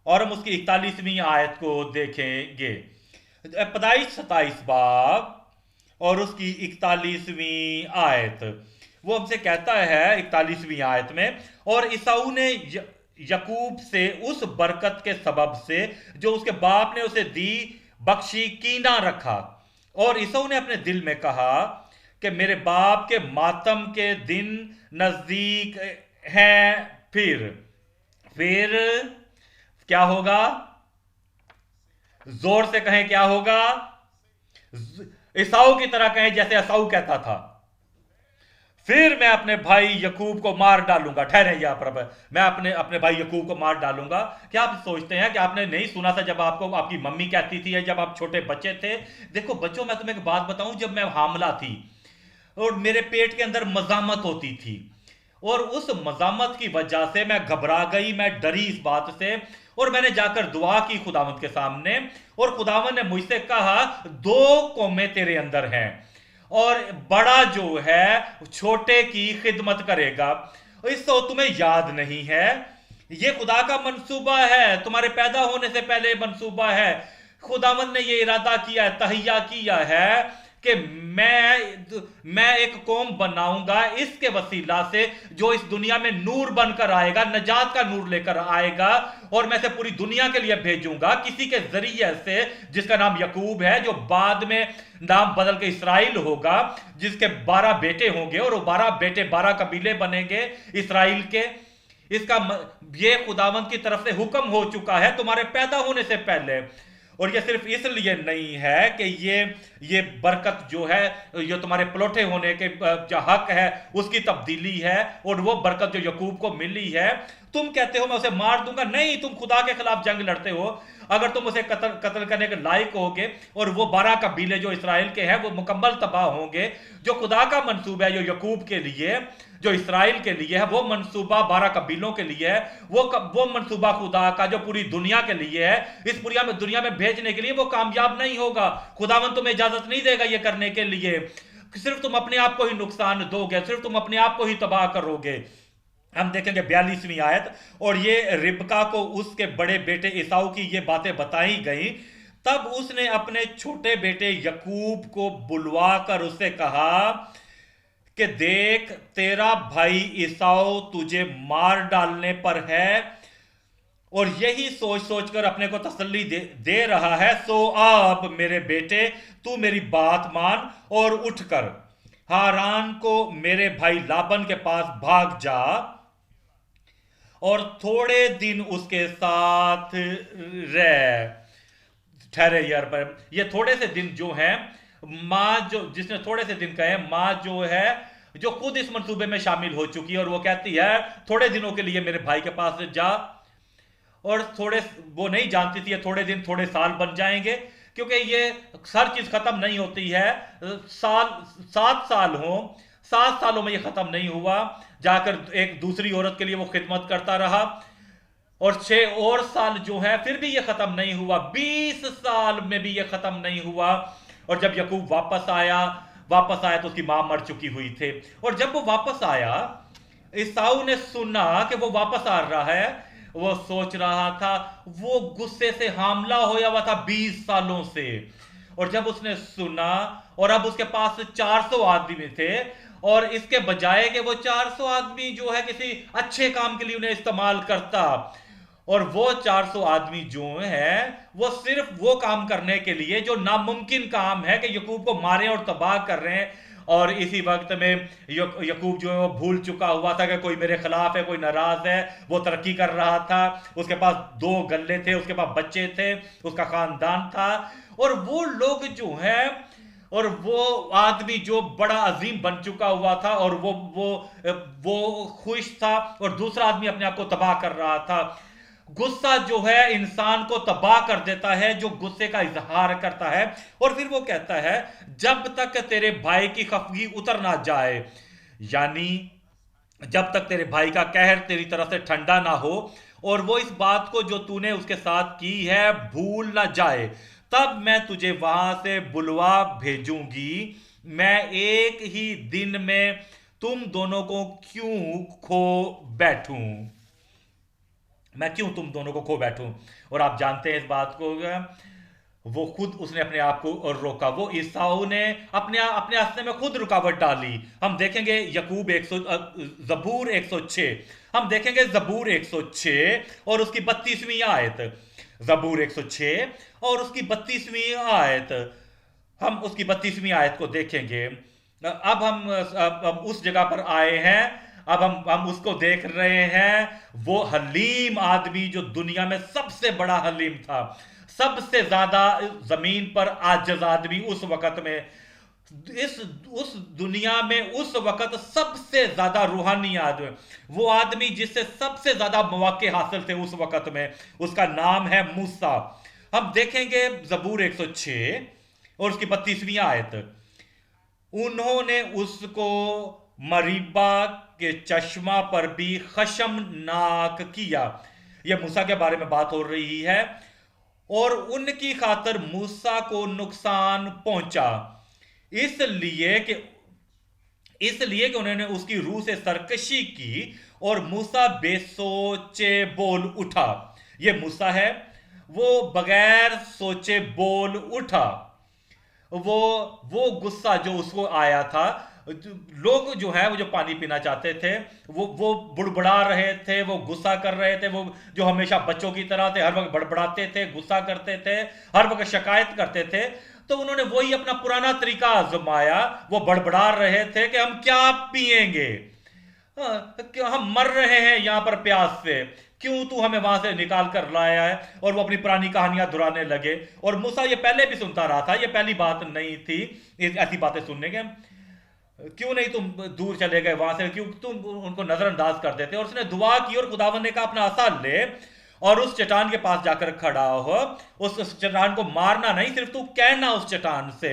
[SPEAKER 1] और हम उसकी 41वीं आयत को देखेंगे। पैदाइश 27 बाब और उसकी 41वीं आयत। वो हमसे कहता है 41वीं आयत में, और ईसाऊ ने यकूब से उस बरकत के सबब से जो उसके बाप ने उसे दी बख्शी कीना रखा। और ईसाऊ ने अपने दिल में कहा कि मेरे बाप के मातम के दिन नजदीक हैं। फिर क्या होगा? जोर से कहें, क्या होगा? ईसाऊ की तरह कहें जैसे ईसाऊ कहता था, फिर मैं अपने भाई यकूब को मार डालूंगा। ठहरे यहां पर, मैं अपने अपने भाई यकूब को मार डालूंगा। क्या आप सोचते हैं कि आपने नहीं सुना था जब आपको आपकी मम्मी कहती थी, जब आप छोटे बच्चे थे? देखो बच्चों, मैं तुम्हें एक बात बताऊं, जब मैं हामला थी और मेरे पेट के अंदर मजामत होती थी, और उस मजामत की वजह से मैं घबरा गई, मैं डरी इस बात से, और मैंने जाकर दुआ की खुदावंद के सामने, और खुदावंद ने मुझसे कहा 2 कौमें तेरे अंदर हैं, और बड़ा जो है छोटे की खिदमत करेगा। इसको तुम्हें याद नहीं है? ये खुदा का मंसूबा है, तुम्हारे पैदा होने से पहले मंसूबा है। खुदावंद ने ये इरादा किया, तहिया किया है कि मैं एक कौम बनाऊंगा इसके वसीला से, जो इस दुनिया में नूर बनकर आएगा, नजात का नूर लेकर आएगा, और मैं से पूरी दुनिया के लिए भेजूंगा किसी के जरिए से, जिसका नाम यकूब है, जो बाद में नाम बदल के इसराइल होगा, जिसके 12 बेटे होंगे, और वो 12 बेटे 12 कबीले बनेंगे इसराइल के। इसका ये खुदावंद की तरफ से हुक्म हो चुका है तुम्हारे पैदा होने से पहले। और ये सिर्फ इसलिए नहीं है कि ये बरकत जो है, ये तुम्हारे पलोठे होने के जो हक है उसकी तब्दीली है, और वो बरकत जो यकूब को मिली है। तुम कहते हो मैं उसे मार दूंगा, नहीं, तुम खुदा के खिलाफ जंग लड़ते हो। अगर तुम उसे कत्ल करने के लायक होगे, और वो 12 कबीले जो इसराइल के हैं वो मुकम्मल तबाह होंगे। जो खुदा का मंसूबा है, जो यकूब के लिए, जो इसराइल के लिए है, वो मंसूबा 12 कबीलों के लिए है, वो मंसूबा खुदा का जो पूरी दुनिया के लिए है, इस पूरी दुनिया में भेजने के लिए, वो कामयाब नहीं होगा। खुदावंद तुम्हें इजाजत नहीं देगा ये करने के लिए। सिर्फ तुम अपने आप को ही नुकसान दोगे, सिर्फ तुम अपने आप को ही तबाह करोगे। हम देखेंगे 42वीं आयत, और ये रिबका को उसके बड़े बेटे ईसाऊ की ये बातें बताई गई। तब उसने अपने छोटे बेटे यकूब को बुलवा कर उससे कहा कि देख, तेरा भाई ईसाऊ तुझे मार डालने पर है, और यही सोच सोचकर अपने को तसल्ली दे रहा है। सो अब मेरे बेटे, तू मेरी बात मान और उठकर हारान को मेरे भाई लाबन के पास भाग जा, और थोड़े दिन उसके साथ रह। ठहरे यार, पर ये थोड़े से दिन जो है, माँ जो जिसने थोड़े से दिन कहे, माँ जो है जो खुद इस मंसूबे में शामिल हो चुकी है, और वो कहती है थोड़े दिनों के लिए मेरे भाई के पास जा। और थोड़े, वो नहीं जानती थी ये थोड़े दिन थोड़े साल बन जाएंगे, क्योंकि ये हर चीज खत्म नहीं होती है। 7 साल हो, 7 सालों में ये खत्म नहीं हुआ। जाकर एक दूसरी औरत के लिए वो खिदमत करता रहा, और 6 और साल जो है फिर भी ये खत्म नहीं हुआ। 20 साल में भी ये खत्म नहीं हुआ। और जब यकूब वापस आया तो उसकी मां मर चुकी हुई थी। और जब वो वापस आया, ईसाऊ ने सुना कि वो वापस आ रहा है। वो सोच रहा था, वो गुस्से से हामला होया हुआ था 20 सालों से। और जब उसने सुना, और अब उसके पास 400 आदमी थे, और इसके बजाय कि वो 400 आदमी जो है किसी अच्छे काम के लिए उन्हें इस्तेमाल करता, और वो 400 आदमी जो है वो सिर्फ वो काम करने के लिए जो नामुमकिन काम है कि यकूब को मारे और तबाह कर रहे हैं। और इसी वक्त में यकूब जो है वो भूल चुका हुआ था कि कोई मेरे खिलाफ है, कोई नाराज है। वो तरक्की कर रहा था, उसके पास 2 गल्ले थे, उसके पास बच्चे थे, उसका खानदान था। और वो लोग जो है, और वो आदमी जो बड़ा अजीम बन चुका हुआ था, और वो खुश था, और दूसरा आदमी अपने आप को तबाह कर रहा था। गुस्सा जो है इंसान को तबाह कर देता है, जो गुस्से का इजहार करता है। और फिर वो कहता है, जब तक तेरे भाई की खफगी उतर ना जाए, यानी जब तक तेरे भाई का कहर तेरी तरफ से ठंडा ना हो, और वो इस बात को जो तूने उसके साथ की है भूल ना जाए, तब मैं तुझे वहां से बुलवा भेजूंगी। मैं एक ही दिन में तुम दोनों को क्यों खो बैठूं, मैं क्यों तुम दोनों को खो बैठूं। और आप जानते हैं इस बात को, वो खुद उसने अपने आप को और रोका। वो ईसाऊ ने अपने अपने रास्ते में खुद रुकावट डाली। हम देखेंगे यकूब 100 जबूर 106, हम देखेंगे जबूर 106 और उसकी 32वीं आयत। जबूर 106 और उसकी 32वीं आयत, हम उसकी 32वीं आयत को देखेंगे। अब उस जगह पर आए हैं। अब हम उसको देख रहे हैं, वो हलीम आदमी जो दुनिया में सबसे बड़ा हलीम था, सबसे ज्यादा जमीन पर आजिज आदमी उस वक्त में, इस उस दुनिया में उस वक्त सबसे ज्यादा रूहानी आदमी, वो आदमी जिससे सबसे ज्यादा मौके हासिल थे उस वक्त में, उसका नाम है मूसा। हम देखेंगे जबूर 106 और उसकी 32वीं आयत। उन्होंने उसको मरीबा के चश्मा पर भी खशमनाक किया। यह मूसा के बारे में बात हो रही है। और उनकी खातर मूसा को नुकसान पहुंचा, इसलिए कि उन्होंने उसकी रूह से सरकशी की, और मूसा बेसोचे बोल उठा। यह मूसा है, वो बगैर सोचे बोल उठा। वो गुस्सा जो उसको आया था, लोग जो है वो जो पानी पीना चाहते थे, वो बुड़बड़ा रहे थे, वो गुस्सा कर रहे थे, वो जो हमेशा बच्चों की तरह थे, हर वक्त बड़बड़ाते थे, गुस्सा करते थे, हर वक्त शिकायत करते थे। तो उन्होंने वही अपना पुराना तरीका आजमाया। वो बड़बड़ा रहे थे कि हम क्या पिएंगे, क्यों हम मर रहे हैं यहां पर प्यास से, क्यों तू हमें वहां से निकाल कर लाया है। और वो अपनी पुरानी कहानियां दोहराने लगे। और मूसा ये पहले भी सुनता रहा था, ये पहली बात नहीं थी ऐसी बातें सुनने के। क्यों नहीं तुम दूर चले गए वहां से, क्यों तुम उनको नजरअंदाज कर देते। और उसने दुआ की, और खुदावन ने कहा अपना असा ले और उस चट्टान के पास जाकर खड़ा हो, उस चट्टान को मारना नहीं, सिर्फ तू कहना उस चट्टान से।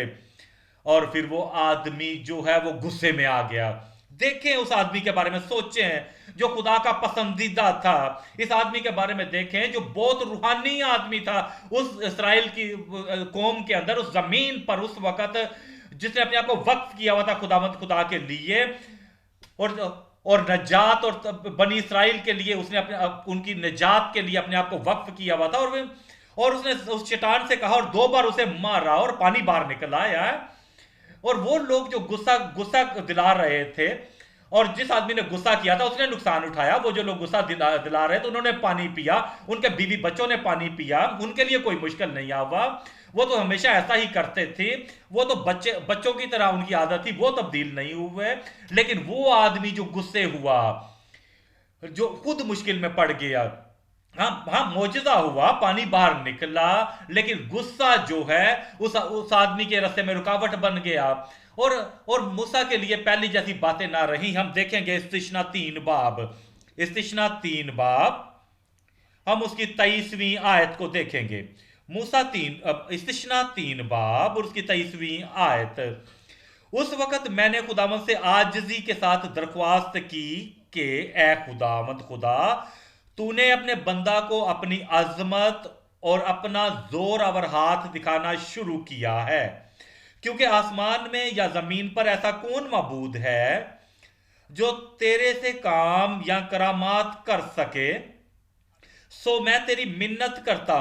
[SPEAKER 1] और फिर वो आदमी जो है वो गुस्से में आ गया। देखें उस आदमी के बारे में, सोचें जो खुदा का पसंदीदा था। इस आदमी के बारे में देखें जो बहुत रूहानी आदमी था उस इसराइल की कौम के अंदर, उस जमीन पर उस वक्त, जिसने अपने आप को वक्फ किया हुआ था खुदावंद खुदा के लिए, और नजात और बनी इसराइल के लिए उसने उनकी निजात के लिए अपने आप को वक्फ किया हुआ था। और उसने उस चट्टान से कहा और 2 बार उसे मारा और पानी बाहर निकल आया है। और वो लोग जो गुस्सा गुस्सा दिला रहे थे, और जिस आदमी ने गुस्सा किया था उसने नुकसान उठाया। वो जो लोग गुस्सा दिला रहे थे उन्होंने पानी पिया, उनके बीवी बच्चों ने पानी पिया, उनके लिए कोई मुश्किल नहीं हुआ। वो तो हमेशा ऐसा ही करते थे, वो तो बच्चों की तरह उनकी आदत थी, वो तब्दील नहीं हुए। लेकिन वो आदमी जो गुस्से हुआ, जो खुद मुश्किल में पड़ गया, हाँ हाँ मौजूदा हुआ, पानी बाहर निकला, लेकिन गुस्सा जो है उस आदमी के रास्ते में रुकावट बन गया। और मूसा के लिए पहली जैसी बातें ना रही। हम देखेंगे इस्तिशना 3 बाब, हम उसकी 23वीं आयत को देखेंगे। इस्तिशना 3 बाब और उसकी 23वीं आयत। उस वक्त मैंने खुदावंद से आजिजी के साथ दरख्वास्त की कि ए खुदावंद खुदा, तूने अपने बंदा को अपनी अजमत और अपना जोरावर हाथ दिखाना शुरू किया है, क्योंकि आसमान में या जमीन पर ऐसा कौन मबूद है जो तेरे से काम या करामात कर सके। सो मैं तेरी मिन्नत करता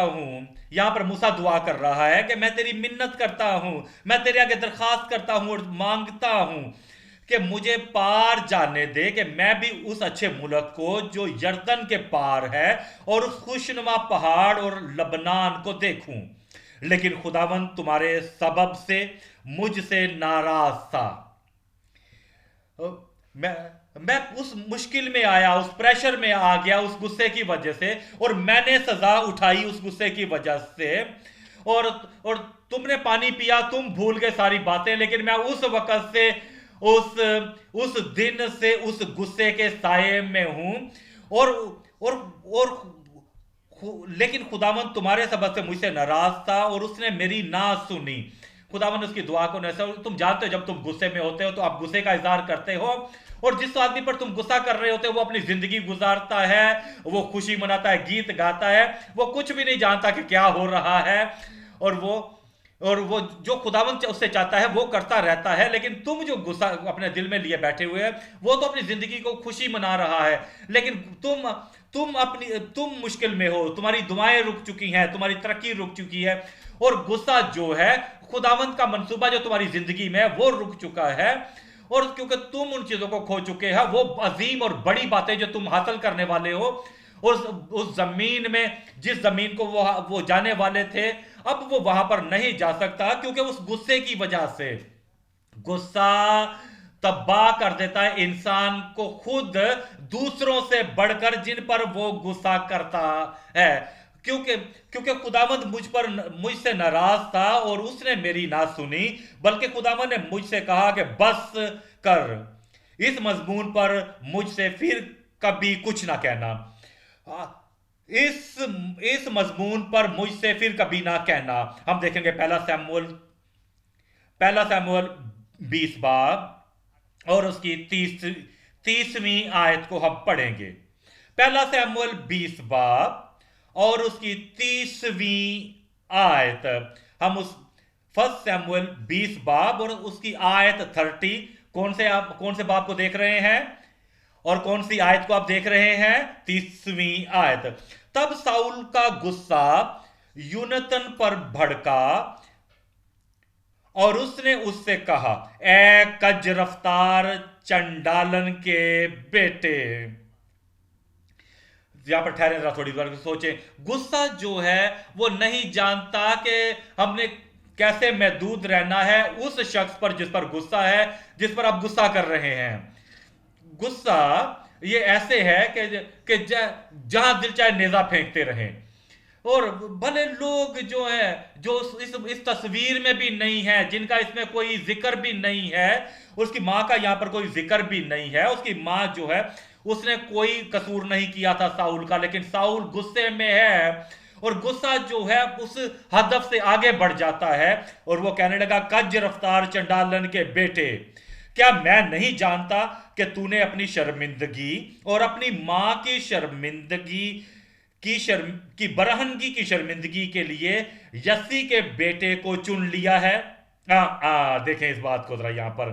[SPEAKER 1] हूं, यहां पर मूसा दुआ कर रहा है कि मैं तेरी मिन्नत करता हूं, मैं तेरे आगे दरखास्त करता हूं और मांगता हूं कि मुझे पार जाने दे, कि मैं भी उस अच्छे मुल्क को जो यर्दन के पार है और उस खुशनुमा पहाड़ और लबनान को देखूं। लेकिन खुदावंद तुम्हारे सबब से मुझसे नाराज था। मैं मैं उस मुश्किल में आया, उस प्रेशर में आ गया उस गुस्से की वजह से, और मैंने सजा उठाई उस गुस्से की वजह से। और और तुमने पानी पिया, तुम भूल गए सारी बातें, लेकिन मैं उस वक्त से उस उस दिन से उस गुस्से के साये में हूं। और और लेकिन खुदावन तुम्हारे सबब से मुझसे नाराज था और उसने मेरी ना सुनी। खुदावन उसकी दुआ को नहीं। तुम जानते हो जब तुम गुस्से में होते हो तो आप गुस्से का इजहार करते हो, और जिस आदमी पर तुम गुस्सा कर रहे होते हो वो अपनी जिंदगी गुजारता है, वो खुशी मनाता है, गीत गाता है, वो कुछ भी नहीं जानता कि क्या हो रहा है। और वो जो खुदावन उससे चाहता है वो करता रहता है। लेकिन तुम जो गुस्सा अपने दिल में लिए बैठे हुए हैं, वो तो अपनी जिंदगी को खुशी मना रहा है, लेकिन तुम मुश्किल में हो, तुम्हारी दुआएं रुक चुकी हैं, तुम्हारी तरक्की रुक चुकी है, और गुस्सा जो है खुदावंत का मंसूबा जो तुम्हारी जिंदगी में है वो रुक चुका है। और क्योंकि तुम उन चीजों को खो चुके हो, वो अजीम और बड़ी बातें जो तुम हासिल करने वाले हो उस जमीन में, जिस जमीन को वो जाने वाले थे, अब वो वहां पर नहीं जा सकता, क्योंकि उस गुस्से की वजह से। गुस्सा तबाह कर देता है इंसान को, खुद दूसरों से बढ़कर जिन पर वो गुस्सा करता है। क्योंकि क्योंकि खुदावंद मुझसे नाराज था और उसने मेरी ना सुनी, बल्कि खुदावंद ने मुझसे कहा कि बस कर, इस मजमून पर मुझसे फिर कभी कुछ ना कहना। इस मजमून पर मुझसे फिर कभी ना कहना। हम देखेंगे पहला सैमुअल 20 बाब और उसकी 30वीं आयत को हम पढ़ेंगे। पहला सैमुअल 20 बाब और उसकी 30वीं आयत। हम उस फर्स्ट सैमुअल 20 बाब और उसकी आयत 30, कौन से बाब को देख रहे हैं और कौन सी आयत को आप देख रहे हैं? 30वीं आयत। तब साउल का गुस्सा यूनतन पर भड़का और उसने उससे कहा, ए कज रफ्तार चंडालन के बेटे। यहां पर ठहरे जरा थोड़ी बार सोचें। गुस्सा जो है वो नहीं जानता कि हमने कैसे महदूद रहना है उस शख्स पर जिस पर गुस्सा है, जिस पर आप गुस्सा कर रहे हैं। गुस्सा ये ऐसे है कि जहां दिल चाहे नेजा फेंकते रहें। और भले लोग जो है, जो इस तस्वीर में भी नहीं है, जिनका इसमें कोई जिक्र भी नहीं है, उसकी मां का यहां पर कोई जिक्र भी नहीं है। उसकी मां जो है उसने कोई कसूर नहीं किया था साउल का, लेकिन साउल गुस्से में है और गुस्सा जो है उस हदफ से आगे बढ़ जाता है और वो कहने लगा, कज रफ्तार चंडालन के बेटे, क्या मैं नहीं जानता कि तूने अपनी शर्मिंदगी और अपनी मां की शर्मिंदगी की बरहनगी की शर्मिंदगी के लिए यस्सी के बेटे को चुन लिया है। देखें इस बात को जरा। यहां पर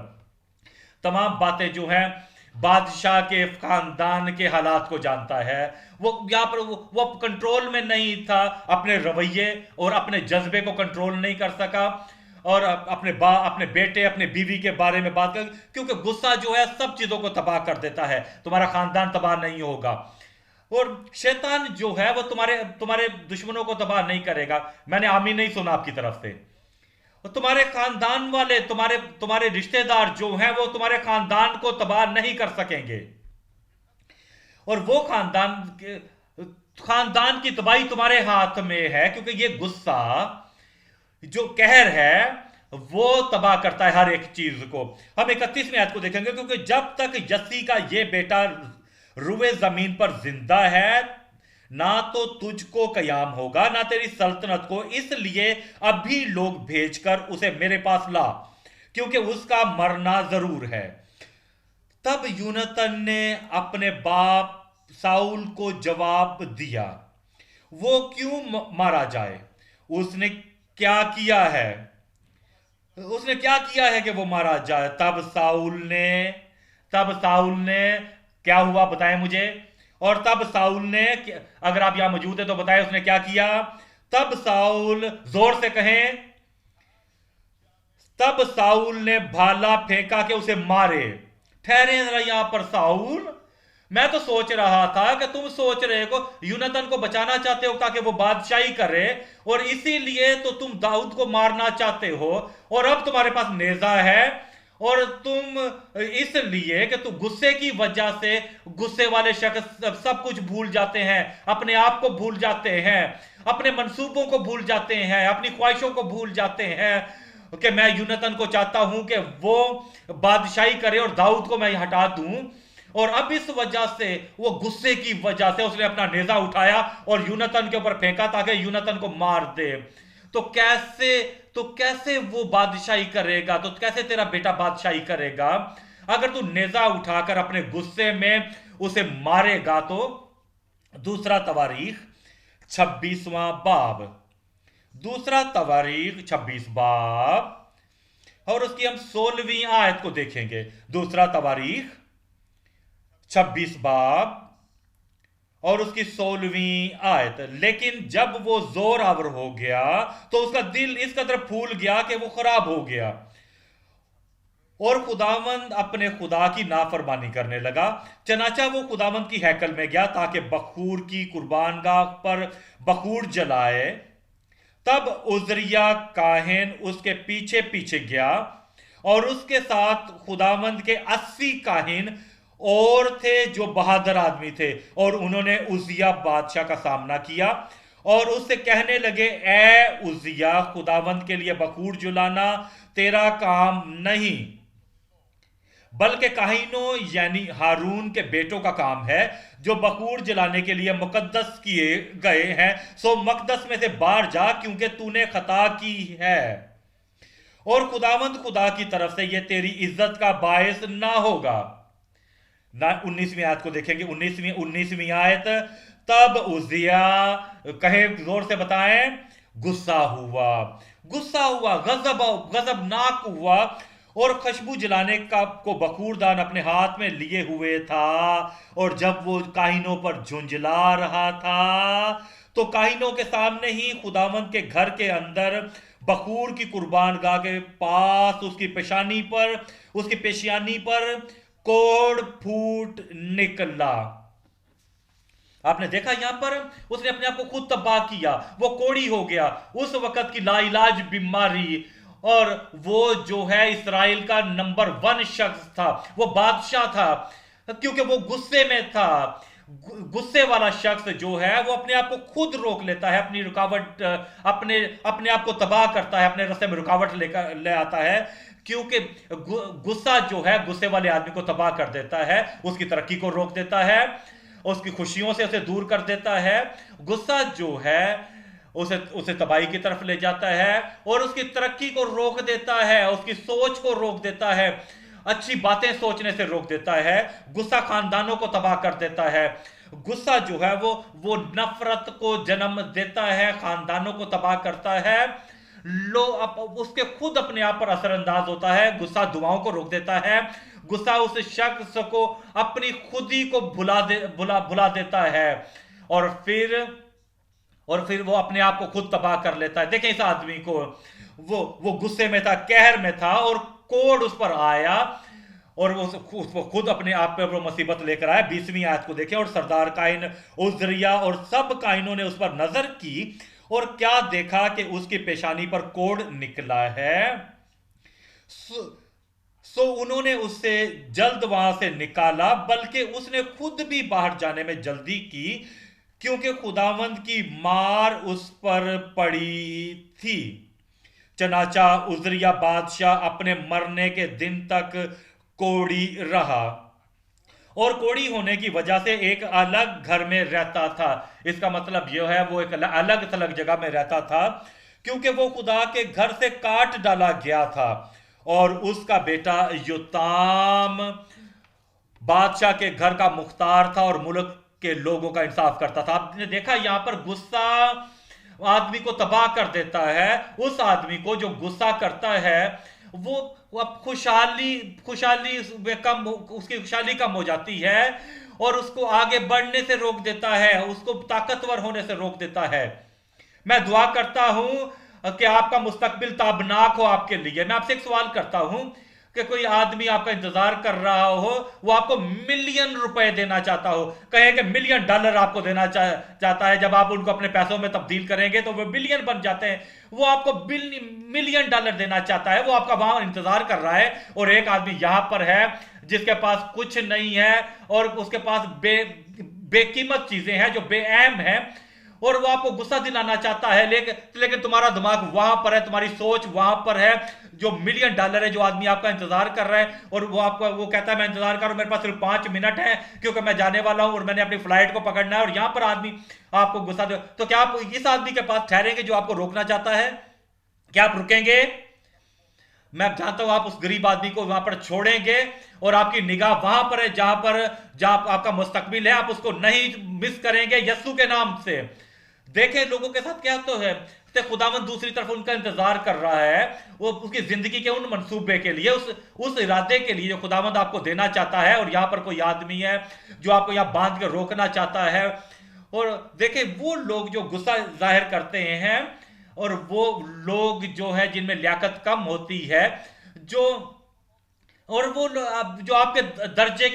[SPEAKER 1] तमाम बातें जो हैं बादशाह के खानदान के हालात को जानता है। वो यहां पर वो कंट्रोल में नहीं था, अपने रवैये और अपने जज्बे को कंट्रोल नहीं कर सका और अपने बेटे, अपने बीवी के बारे में बात कर, क्योंकि गुस्सा जो है सब चीजों को तबाह कर देता है। तुम्हारा खानदान तबाह नहीं होगा और शैतान जो है वो तुम्हारे दुश्मनों को तबाह नहीं करेगा। मैंने आमीन नहीं सुना आपकी तरफ से। और तुम्हारे खानदान वाले, तुम्हारे रिश्तेदार जो हैं वो तुम्हारे खानदान को तबाह नहीं कर सकेंगे। और वो खानदान की तबाही तुम्हारे हाथ में है, क्योंकि ये गुस्सा जो कहर है वो तबाह करता है हर एक चीज को। हम 31वें आयत को देखेंगे, क्योंकि जब तक यस्सी का ये बेटा रुए जमीन पर जिंदा है, ना तो तुझको कयाम होगा ना तेरी सल्तनत को, इसलिए अभी लोग भेजकर उसे मेरे पास ला, क्योंकि उसका मरना जरूर है। तब यूनतन ने अपने बाप साउल को जवाब दिया, वो क्यों मारा जाए? उसने क्या किया है कि वो मारा जाए? तब साउल ने क्या हुआ, बताएं मुझे। और तब साउल ने, अगर आप यहां मौजूद है तो बताएं उसने क्या किया। तब साउल, जोर से कहें, तब साउल ने भाला फेंका कि उसे मारे। ठहरे जरा यहां पर साउल, मैं तो सोच रहा था कि तुम सोच रहे हो यूनातन को बचाना चाहते हो ताकि वो बादशाही करे, और इसीलिए तो तुम दाऊद को मारना चाहते हो, और अब तुम्हारे पास नेजा है, और तुम इसलिए कि तुम गुस्से की वजह से, गुस्से वाले शख्स सब कुछ भूल जाते हैं, अपने आप को भूल जाते हैं, अपने मंसूबों को भूल जाते हैं, अपनी ख्वाहिशों को भूल जाते हैं कि मैं यूनातन को चाहता हूं कि वो बादशाही करे और दाऊद को मैं हटा दूं। और अब इस वजह से, वो गुस्से की वजह से उसने अपना नेजा उठाया और यूनातन के ऊपर फेंका ताकि यूनातन को मार दे। तो कैसे वो बादशाही करेगा, तो कैसे तेरा बेटा बादशाही करेगा अगर तू नेजा उठाकर अपने गुस्से में उसे मारेगा। तो दूसरा तवारीख 26वां बाब, दूसरा तवारीख 26 बाब और उसकी हम 16वीं आयत को देखेंगे। दूसरा तवारीख 26 बाब और उसकी 16वीं आयत। लेकिन जब वो जोर आवर हो गया तो उसका दिल इस कदर फूल गया कि वो खराब हो गया, और खुदावंद अपने खुदा की नाफरमानी करने लगा। चनाचा वो खुदावंद की हैकल में गया ताकि बखूर की कुर्बानगाह पर बखूर जलाए। तब उजरिया काहिन उसके पीछे पीछे गया, और उसके साथ खुदावंद के 80 काहिन और थे जो बहादुर आदमी थे, और उन्होंने उजिया बादशाह का सामना किया और उससे कहने लगे, ए उजिया, खुदावंद के लिए बखूर जलाना तेरा काम नहीं, बल्कि काहिनों यानी हारून के बेटों का काम है, जो बखूर जलाने के लिए मुकद्दस किए गए हैं। सो मकदस में से बाहर जा, क्योंकि तूने खता की है, और खुदावंद खुदा की तरफ से यह तेरी इज्जत का बायस ना होगा। ना 19वीं आयत को देखेंगे। 19वीं आयत, तब उजिया, कहे जोर से बताएं, गुस्सा हुआ, गजबनाक हुआ, और खुशबू जलाने का को बखूरदान अपने हाथ में लिए हुए था। और जब वो काहिनों पर झुंझला रहा था तो काहिनों के सामने ही खुदावंद के घर के अंदर बखूर की कुर्बानगाह के पास उसकी पेशियानी पर कोड़ फूट निकला। आपने देखा यहां पर उसने अपने आप को खुद तबाह किया, वो कोड़ी हो गया, उस वक्त की लाइलाज बीमारी। और वो जो है इस्राएल का नंबर 1 शख्स था, वो बादशाह था, क्योंकि वो गुस्से में था। गुस्से वाला शख्स जो है वो अपने आप को खुद रोक लेता है, अपनी रुकावट, अपने आप को तबाह करता है, अपने रास्ते में रुकावट लेकर ले आता है, क्योंकि गुस्सा जो है गुस्से वाले आदमी को तबाह कर देता है, उसकी तरक्की को रोक देता है, उसकी खुशियों से उसे दूर कर देता है। गुस्सा जो है उसे तबाही की तरफ ले जाता है और उसकी तरक्की को रोक देता है, उसकी सोच को रोक देता है, अच्छी बातें सोचने से रोक देता है। गुस्सा खानदानों को तबाह कर देता है। गुस्सा जो है वो नफरत को जन्म देता है, खानदानों को तबाह करता है, उसके खुद अपने आप पर असरअंदाज होता है। गुस्सा दुआओं को रोक देता है। गुस्सा उस शख्स को अपनी खुदी को भुला देता है, और फिर वो अपने आप को खुद तबाह कर लेता है। देखें इस आदमी को, वो गुस्से में था, कहर में था, और कोड़ उस पर आया, और वो खुद अपने आप पर वो मुसीबत लेकर आया। 20वीं आयत को देखें, और सरदार काइन, उजरिया और सब काइनों ने उस पर नजर की, और क्या देखा कि उसकी पेशानी पर कोड़ निकला है। सो उन्होंने उससे जल्द वहां से निकाला, बल्कि उसने खुद भी बाहर जाने में जल्दी की, क्योंकि खुदावंद की मार उस पर पड़ी थी। चनाचा उजरिया बादशाह अपने मरने के दिन तक कोड़ी रहा, और कोड़ी होने की वजह से एक अलग घर में रहता था। इसका मतलब यह है वो एक अलग थलग जगह में रहता था, क्योंकि वो खुदा के घर से काट डाला गया था, और उसका बेटा योताम बादशाह के घर का मुख्तार था और मुल्क के लोगों का इंसाफ करता था। आपने देखा यहां पर गुस्सा आदमी को तबाह कर देता है। उस आदमी को जो गुस्सा करता है वो अब खुशहाली उसकी खुशहाली कम हो जाती है, और उसको आगे बढ़ने से रोक देता है, उसको ताकतवर होने से रोक देता है। मैं दुआ करता हूं कि आपका मुस्तकबिल ताबनाक हो आपके लिए। मैं आपसे एक सवाल करता हूं कि कोई आदमी आपका इंतजार कर रहा हो, वो आपको मिलियन रुपए देना चाहता हो, कहे कि मिलियन डॉलर आपको देना चाहता है, जब आप उनको अपने पैसों में तब्दील करेंगे तो वो बिलियन बन जाते हैं, वो आपको मिलियन डॉलर देना चाहता है, वो आपका वहां इंतजार कर रहा है, और एक आदमी यहां पर है जिसके पास कुछ नहीं है और उसके पास बेकीमत चीजें हैं जो बेअहम है, और वो आपको गुस्सा दिलाना चाहता है, लेकिन तुम्हारा दिमाग वहां पर है, तुम्हारी सोच वहां पर है, जो मिलियन डॉलर है, जो आदमी आपका इंतजार कर रहा है, और वो कहता है मैं इंतजार कर रहा हूं, मेरे पास सिर्फ 5 मिनट है क्योंकि मैं जाने वाला हूं और मैंने अपनी फ्लाइट को पकड़ना है, और यहां पर आदमी आपको गुस्सा दे, तो क्या आप इस आदमी के पास ठहरेंगे जो आपको रोकना चाहता है? क्या आप रुकेंगे? मैं जानता हूं आप उस गरीब आदमी को वहां पर छोड़ेंगे, और आपकी निगाह वहां पर है जहां आपका मुस्तकबिल है, आप उसको नहीं मिस करेंगे यस्सु के नाम से। देखें लोगों के साथ क्या तो है, खुदावंद दूसरी तरफ उनका इंतजार कर रहा है, वो उसकी जिंदगी के उन मंसूबे के लिए, उस इरादे के लिए जो खुदावंद आपको देना चाहता है, और यहां पर कोई आदमी है जो आपको यहां बांध के रोकना चाहता है। और देखें वो लोग जो गुस्सा जाहिर करते हैं, और वो लोग जो है जिनमें लियाकत कम होती है, जो और वो जो आपके दर्जे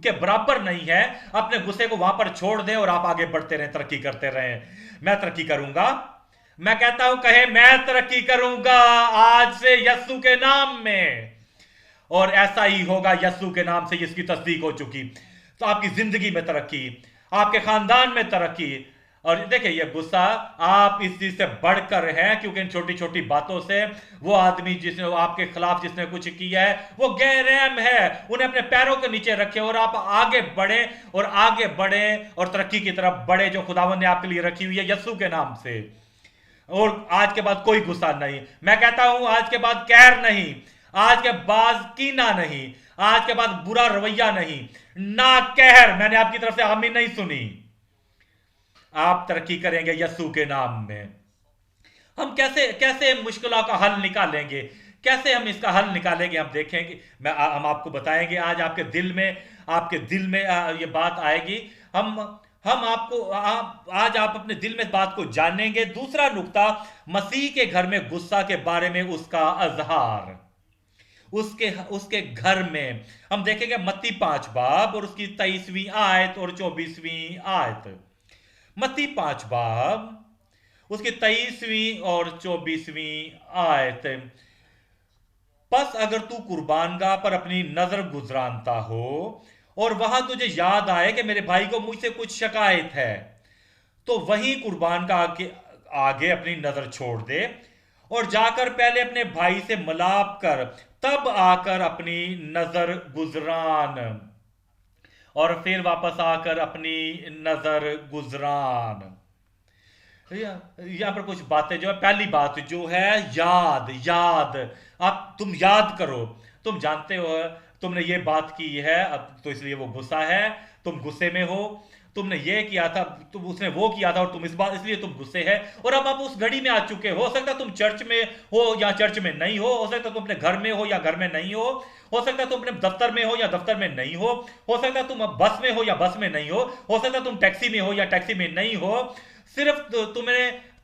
[SPEAKER 1] के बराबर नहीं है, अपने गुस्से को वहां पर छोड़ दें और आप आगे बढ़ते रहें, तरक्की करते रहें। मैं तरक्की करूंगा, मैं कहता हूं कहे मैं तरक्की करूंगा आज से यस्सु के नाम में, और ऐसा ही होगा यस्सु के नाम से, इसकी तस्दीक हो चुकी। तो आपकी जिंदगी में तरक्की, आपके खानदान में तरक्की। और देखिए ये गुस्सा आप इस चीज से बढ़कर है, क्योंकि इन छोटी छोटी बातों से वो आदमी जिसने आपके खिलाफ जिसने कुछ किया है वो गैरहम है, उन्हें अपने पैरों के नीचे रखे, और आप आगे बढ़े और आगे बढ़े और तरक्की की तरफ बढ़े जो खुदावन ने आपके लिए रखी हुई है यस्सु के नाम से। और आज के बाद कोई गुस्सा नहीं, मैं कहता हूं आज के बाद कहर नहीं, आज के बाद कीना नहीं, आज के बाद बुरा रवैया नहीं, ना कहर। मैंने आपकी तरफ से आमीन नहीं सुनी। आप तरक्की करेंगे यस्सु के नाम में। हम कैसे कैसे मुश्किलों का हल निकालेंगे, कैसे हम इसका हल निकालेंगे, हम देखेंगे, हम आपको बताएंगे। आज आपके दिल में ये बात आएगी। हम आपको आज आप अपने दिल में बात को जानेंगे। दूसरा नुक्ता, मसीह के घर में गुस्सा के बारे में उसका अजहार, उसके घर में हम देखेंगे मत्ती 5 बाब और उसकी 23वीं आयत और 24वीं आयत। मत्ती 5 बाब उसकी 23वीं और 24वीं आयत। बस अगर तू कुर्बानगाह पर अपनी नजर गुजरानता हो और वहां तुझे याद आए कि मेरे भाई को मुझसे कुछ शिकायत है, तो वहीं कुर्बानगाह के आगे अपनी नजर छोड़ दे और जाकर पहले अपने भाई से मिलाप कर, तब आकर अपनी नजर गुजरान, और फिर वापस आकर अपनी नजर गुजरान। यहां पर कुछ बातें जो है, पहली बात जो है याद। तुम याद करो, तुम जानते हो तुमने ये बात की है, अब तो इसलिए वो गुस्सा है, तुम गुस्से में हो, तुमने ये किया था, तुम उसने वो किया था और तुम इस बात इसलिए तुम गुस्से है, और अब आप उस घड़ी में आ चुके हो सकता तुम चर्च में हो या चर्च में नहीं हो सकता तुम अपने घर में हो या घर में नहीं हो सकता तुम अपने दफ्तर में हो या दफ्तर में नहीं हो सकता तुम बस में हो या बस में नहीं हो सकता तुम टैक्सी में हो या टैक्सी में नहीं हो। सिर्फ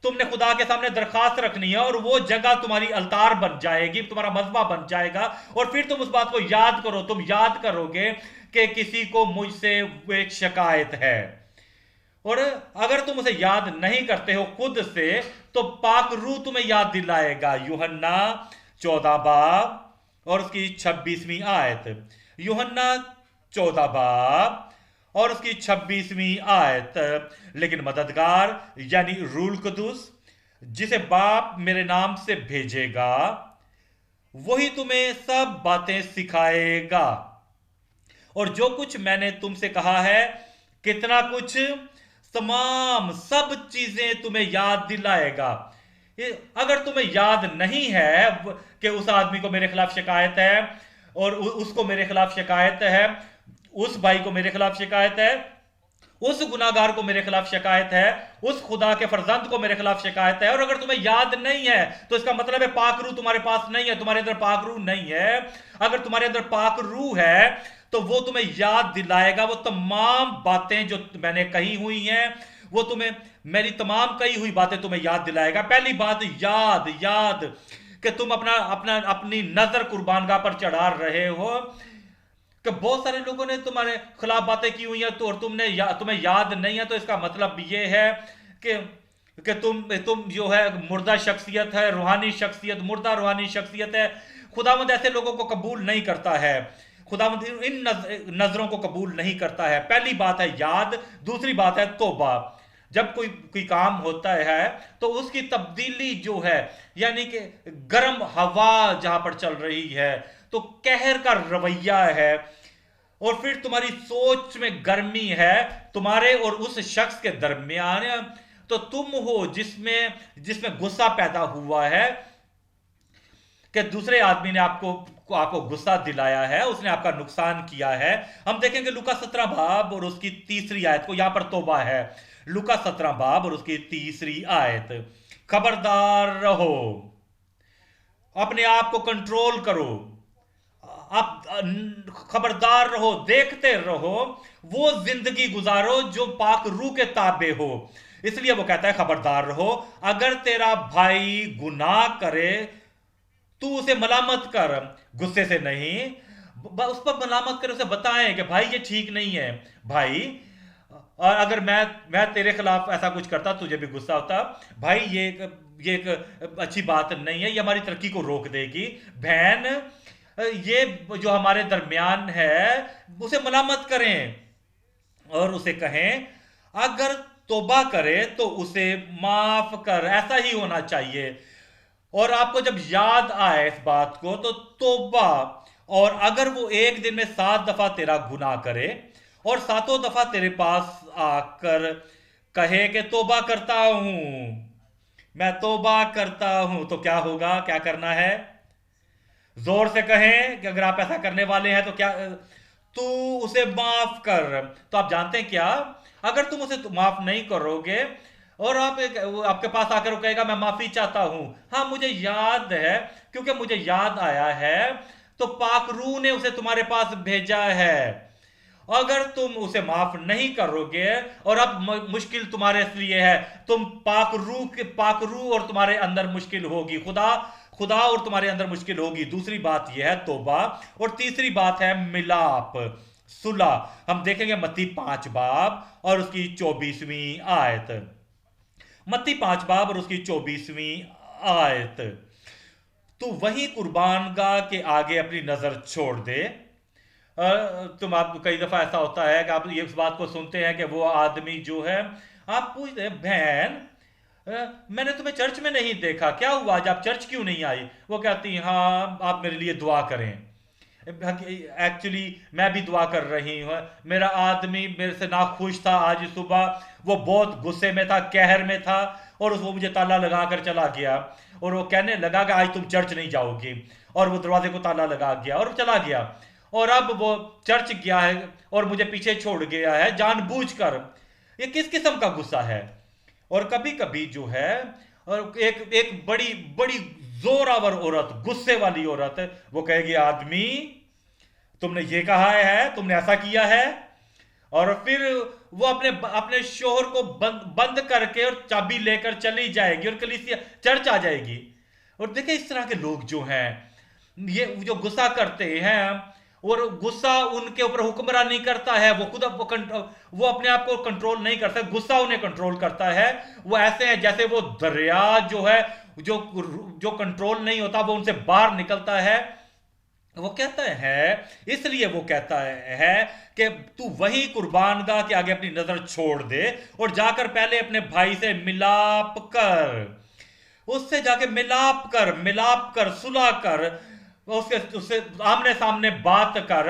[SPEAKER 1] तुमने खुदा के सामने दरखास्त रखनी है, और वो जगह तुम्हारी अलतार बन जाएगी, तुम्हारा मज़बा बन जाएगा, और फिर तुम उस बात को याद करो। तुम याद करोगे कि किसी को मुझसे एक शिकायत है, और अगर तुम उसे याद नहीं करते हो खुद से, तो पाक रूह तुम्हें याद दिलाएगा। यूहन्ना 14 बाब और उसकी 26वीं आयत। यूहन्ना 14 बाब और उसकी 26वीं आयत। लेकिन मददगार यानी रूल कुदूस, जिसे बाप मेरे नाम से भेजेगा, वही तुम्हें सब बातें सिखाएगा, और जो कुछ मैंने तुमसे कहा है, कितना कुछ, तमाम सब चीजें तुम्हें याद दिलाएगा। अगर तुम्हें याद नहीं है कि उस आदमी को मेरे खिलाफ शिकायत है, और उसको मेरे खिलाफ शिकायत है, उस भाई को मेरे खिलाफ शिकायत है, उस गुनाहगार को मेरे खिलाफ शिकायत है, उस खुदा के फरजंद को मेरे खिलाफ शिकायत है, और अगर तुम्हें याद नहीं है तो इसका मतलब है पाक रूह तुम्हारे पास नहीं है, तुम्हारे अंदर पाक रूह नहीं है। अगर तुम्हारे अंदर पाक रूह है तो वो तुम्हें याद दिलाएगा, वो तमाम बातें जो मैंने कही हुई हैं वो तुम्हें मेरी तमाम कही हुई बातें तुम्हें याद दिलाएगा। पहली बात, याद याद कि तुम अपना अपना अपनी नजर कुर्बानगाह पर चढ़ा रहे हो, कि बहुत सारे लोगों ने तुम्हारे खिलाफ बातें की हुई हैं तो, और तुम्हें याद नहीं है, तो इसका मतलब ये है कि तुम जो है मुर्दा शख्सियत है, रूहानी शख्सियत, मुर्दा रूहानी शख्सियत है। खुदावंद ऐसे लोगों को कबूल नहीं करता है, खुदावंद इन नजरों को कबूल नहीं करता है। पहली बात है याद, दूसरी बात है तौबा। जब कोई कोई काम होता है तो उसकी तब्दीली जो है, यानी कि गर्म हवा जहां पर चल रही है तो कहर का रवैया है, और फिर तुम्हारी सोच में गर्मी है तुम्हारे और उस शख्स के दरमियान, तो तुम हो जिसमें जिसमें गुस्सा पैदा हुआ है कि दूसरे आदमी ने आपको आपको गुस्सा दिलाया है, उसने आपका नुकसान किया है। हम देखेंगे लूका 17 बाब और उसकी तीसरी आयत को, यहां पर तौबा है। लूका 17 बाब और उसकी तीसरी आयत, खबरदार रहो, अपने आप को कंट्रोल करो, आप खबरदार रहो, देखते रहो, वो जिंदगी गुजारो जो पाक रूह के ताबे हो। इसलिए वो कहता है खबरदार रहो, अगर तेरा भाई गुनाह करे तू उसे मलामत कर, गुस्से से नहीं, उस पर मलामत कर, उसे बताएं कि भाई ये ठीक नहीं है भाई, और अगर मैं तेरे खिलाफ ऐसा कुछ करता तुझे भी गुस्सा होता भाई, ये एक अच्छी बात नहीं है, ये हमारी तरक्की को रोक देगी। बहन, ये जो हमारे दरमियान है उसे मलामत करें और उसे कहें अगर तौबा करे तो उसे माफ कर, ऐसा ही होना चाहिए। और आपको जब याद आए इस बात को तो तौबा, और अगर वो एक दिन में 7 दफा तेरा गुनाह करे और 7 दफा तेरे पास आकर कहे कि तौबा करता हूं, मैं तौबा करता हूं, तो क्या होगा, क्या करना है? जोर से कहें कि अगर आप ऐसा करने वाले हैं तो क्या, तू उसे माफ कर। तो आप जानते हैं क्या, अगर तुम उसे माफ नहीं करोगे और आपके पास आकर वो कहेगा मैं माफी चाहता हूं, हाँ मुझे याद है, क्योंकि मुझे याद आया है तो पाक रूह ने उसे तुम्हारे पास भेजा है। अगर तुम उसे माफ नहीं करोगे और अब मुश्किल तुम्हारे लिए है, तुम पाक रूह और तुम्हारे अंदर मुश्किल होगी, खुदा खुदा और तुम्हारे अंदर मुश्किल होगी। दूसरी बात यह है तौबा, और तीसरी बात है मिलाप, सुलह। हम देखेंगे मत्ती 5 बाब और उसकी 24वीं आयत, मत्ती 5 बाब और उसकी 24वीं आयत, तू वही कुर्बानगाह के आगे अपनी नजर छोड़ दे। तुम आप कई दफा ऐसा होता है कि आप ये इस बात को सुनते हैं कि वो आदमी जो है, आप पूछते हैं बहन मैंने तुम्हें चर्च में नहीं देखा, क्या हुआ आज आप चर्च क्यों नहीं आई? वो कहती हाँ आप मेरे लिए दुआ करें। एक्चुअली मैं भी दुआ कर रही हूँ, मेरा आदमी मेरे से ना खुश था आज सुबह, वो बहुत गुस्से में था, कहर में था, और वो मुझे ताला लगा कर चला गया, और वो कहने लगा कि आज तुम चर्च नहीं जाओगी, और वो दरवाजे को ताला लगा गया और चला गया, और अब वो चर्च गया है और मुझे पीछे छोड़ गया है जानबूझकर। ये किस किस्म का गुस्सा है? और कभी कभी जो है, और एक एक बड़ी बड़ी जोरावर औरत, गुस्से वाली औरत, वो कहेगी आदमी तुमने ये कहा है, तुमने ऐसा किया है, और फिर वो अपने अपने शोहर को बंद करके और चाबी लेकर चली जाएगी और कलीसिया चर्च आ जाएगी। और देखिए इस तरह के लोग जो हैं, ये जो गुस्सा करते हैं, और गुस्सा उनके ऊपर हुक्मरानी करता है, वो खुद वो अपने आप को कंट्रोल नहीं कर सकते, गुस्सा उन्हें कंट्रोल करता है। वो ऐसे हैं जैसे वो दरिया जो है, जो जो कंट्रोल नहीं होता, वो उनसे बाहर निकलता है। वो कहता है, इसलिए वो कहता है कि तू वही कुर्बानगाह के आगे अपनी नजर छोड़ दे और जाकर पहले अपने भाई से मिलाप कर, उससे जाके मिलाप कर, सुलह कर, उससे आमने सामने बात कर,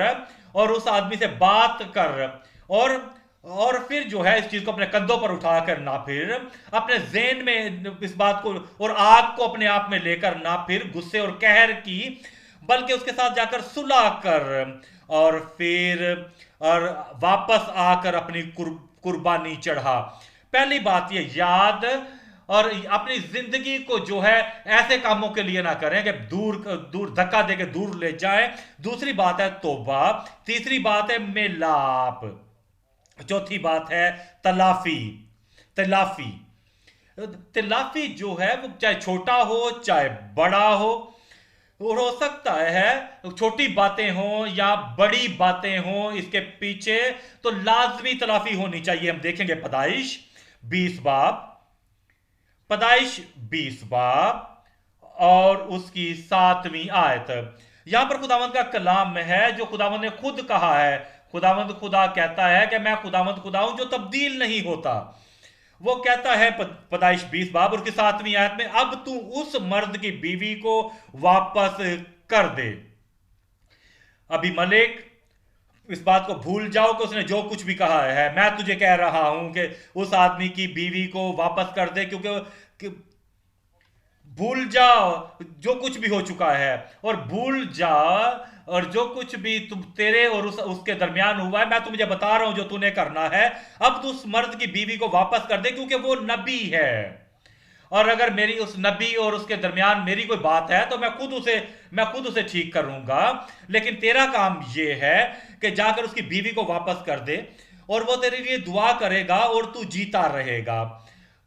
[SPEAKER 1] और उस आदमी से बात कर, और फिर जो है इस चीज को अपने कंधों पर उठाकर ना फिर अपने ज़हन में इस बात को और आग को अपने आप में लेकर ना फिर गुस्से और कहर की, बल्कि उसके साथ जाकर सुलह कर, और फिर और वापस आकर अपनी कुर्बानी चढ़ा। पहली बात ये याद, और अपनी जिंदगी को जो है ऐसे कामों के लिए ना करें कि दूर दूर धक्का देके दूर ले जाए। दूसरी बात है तौबा, तीसरी बात है मिलाप, चौथी बात है तलाफी। तिलाफी जो है वो चाहे छोटा हो चाहे बड़ा हो सकता है छोटी बातें हो या बड़ी बातें हो, इसके पीछे तो लाजमी तलाफी होनी चाहिए। हम देखेंगे पैदाइश 20 बाब, पैदाइश 20 बाब और उसकी 7वीं आयत। यहां पर खुदावंद का कलाम है जो खुदावंद ने खुद कहा है। खुदावंद खुदा कहता है कि मैं खुदावंद खुदा हूं जो तब्दील नहीं होता। वो कहता है पैदाइश 20 बाब और की 7वीं आयत में, अब तू उस मर्द की बीवी को वापस कर दे। अभी मलिक इस बात को भूल जाओ कि उसने जो कुछ भी कहा है, मैं तुझे कह रहा हूं कि उस आदमी की बीवी को वापस कर दे, क्योंकि भूल जाओ जो कुछ भी हो चुका है और भूल जा, और जो कुछ भी तुम तेरे और उसके दरमियान हुआ है, मैं तुझे बता रहा हूं जो तूने करना है। अब तू उस मर्द की बीवी को वापस कर दे क्योंकि वो नबी है, और अगर मेरी उस नबी और उसके दरमियान मेरी कोई बात है तो मैं खुद उसे ठीक करूंगा। लेकिन तेरा काम ये है कि जाकर उसकी बीवी को वापस कर दे और वो तेरे लिए दुआ करेगा और तू जीता रहेगा।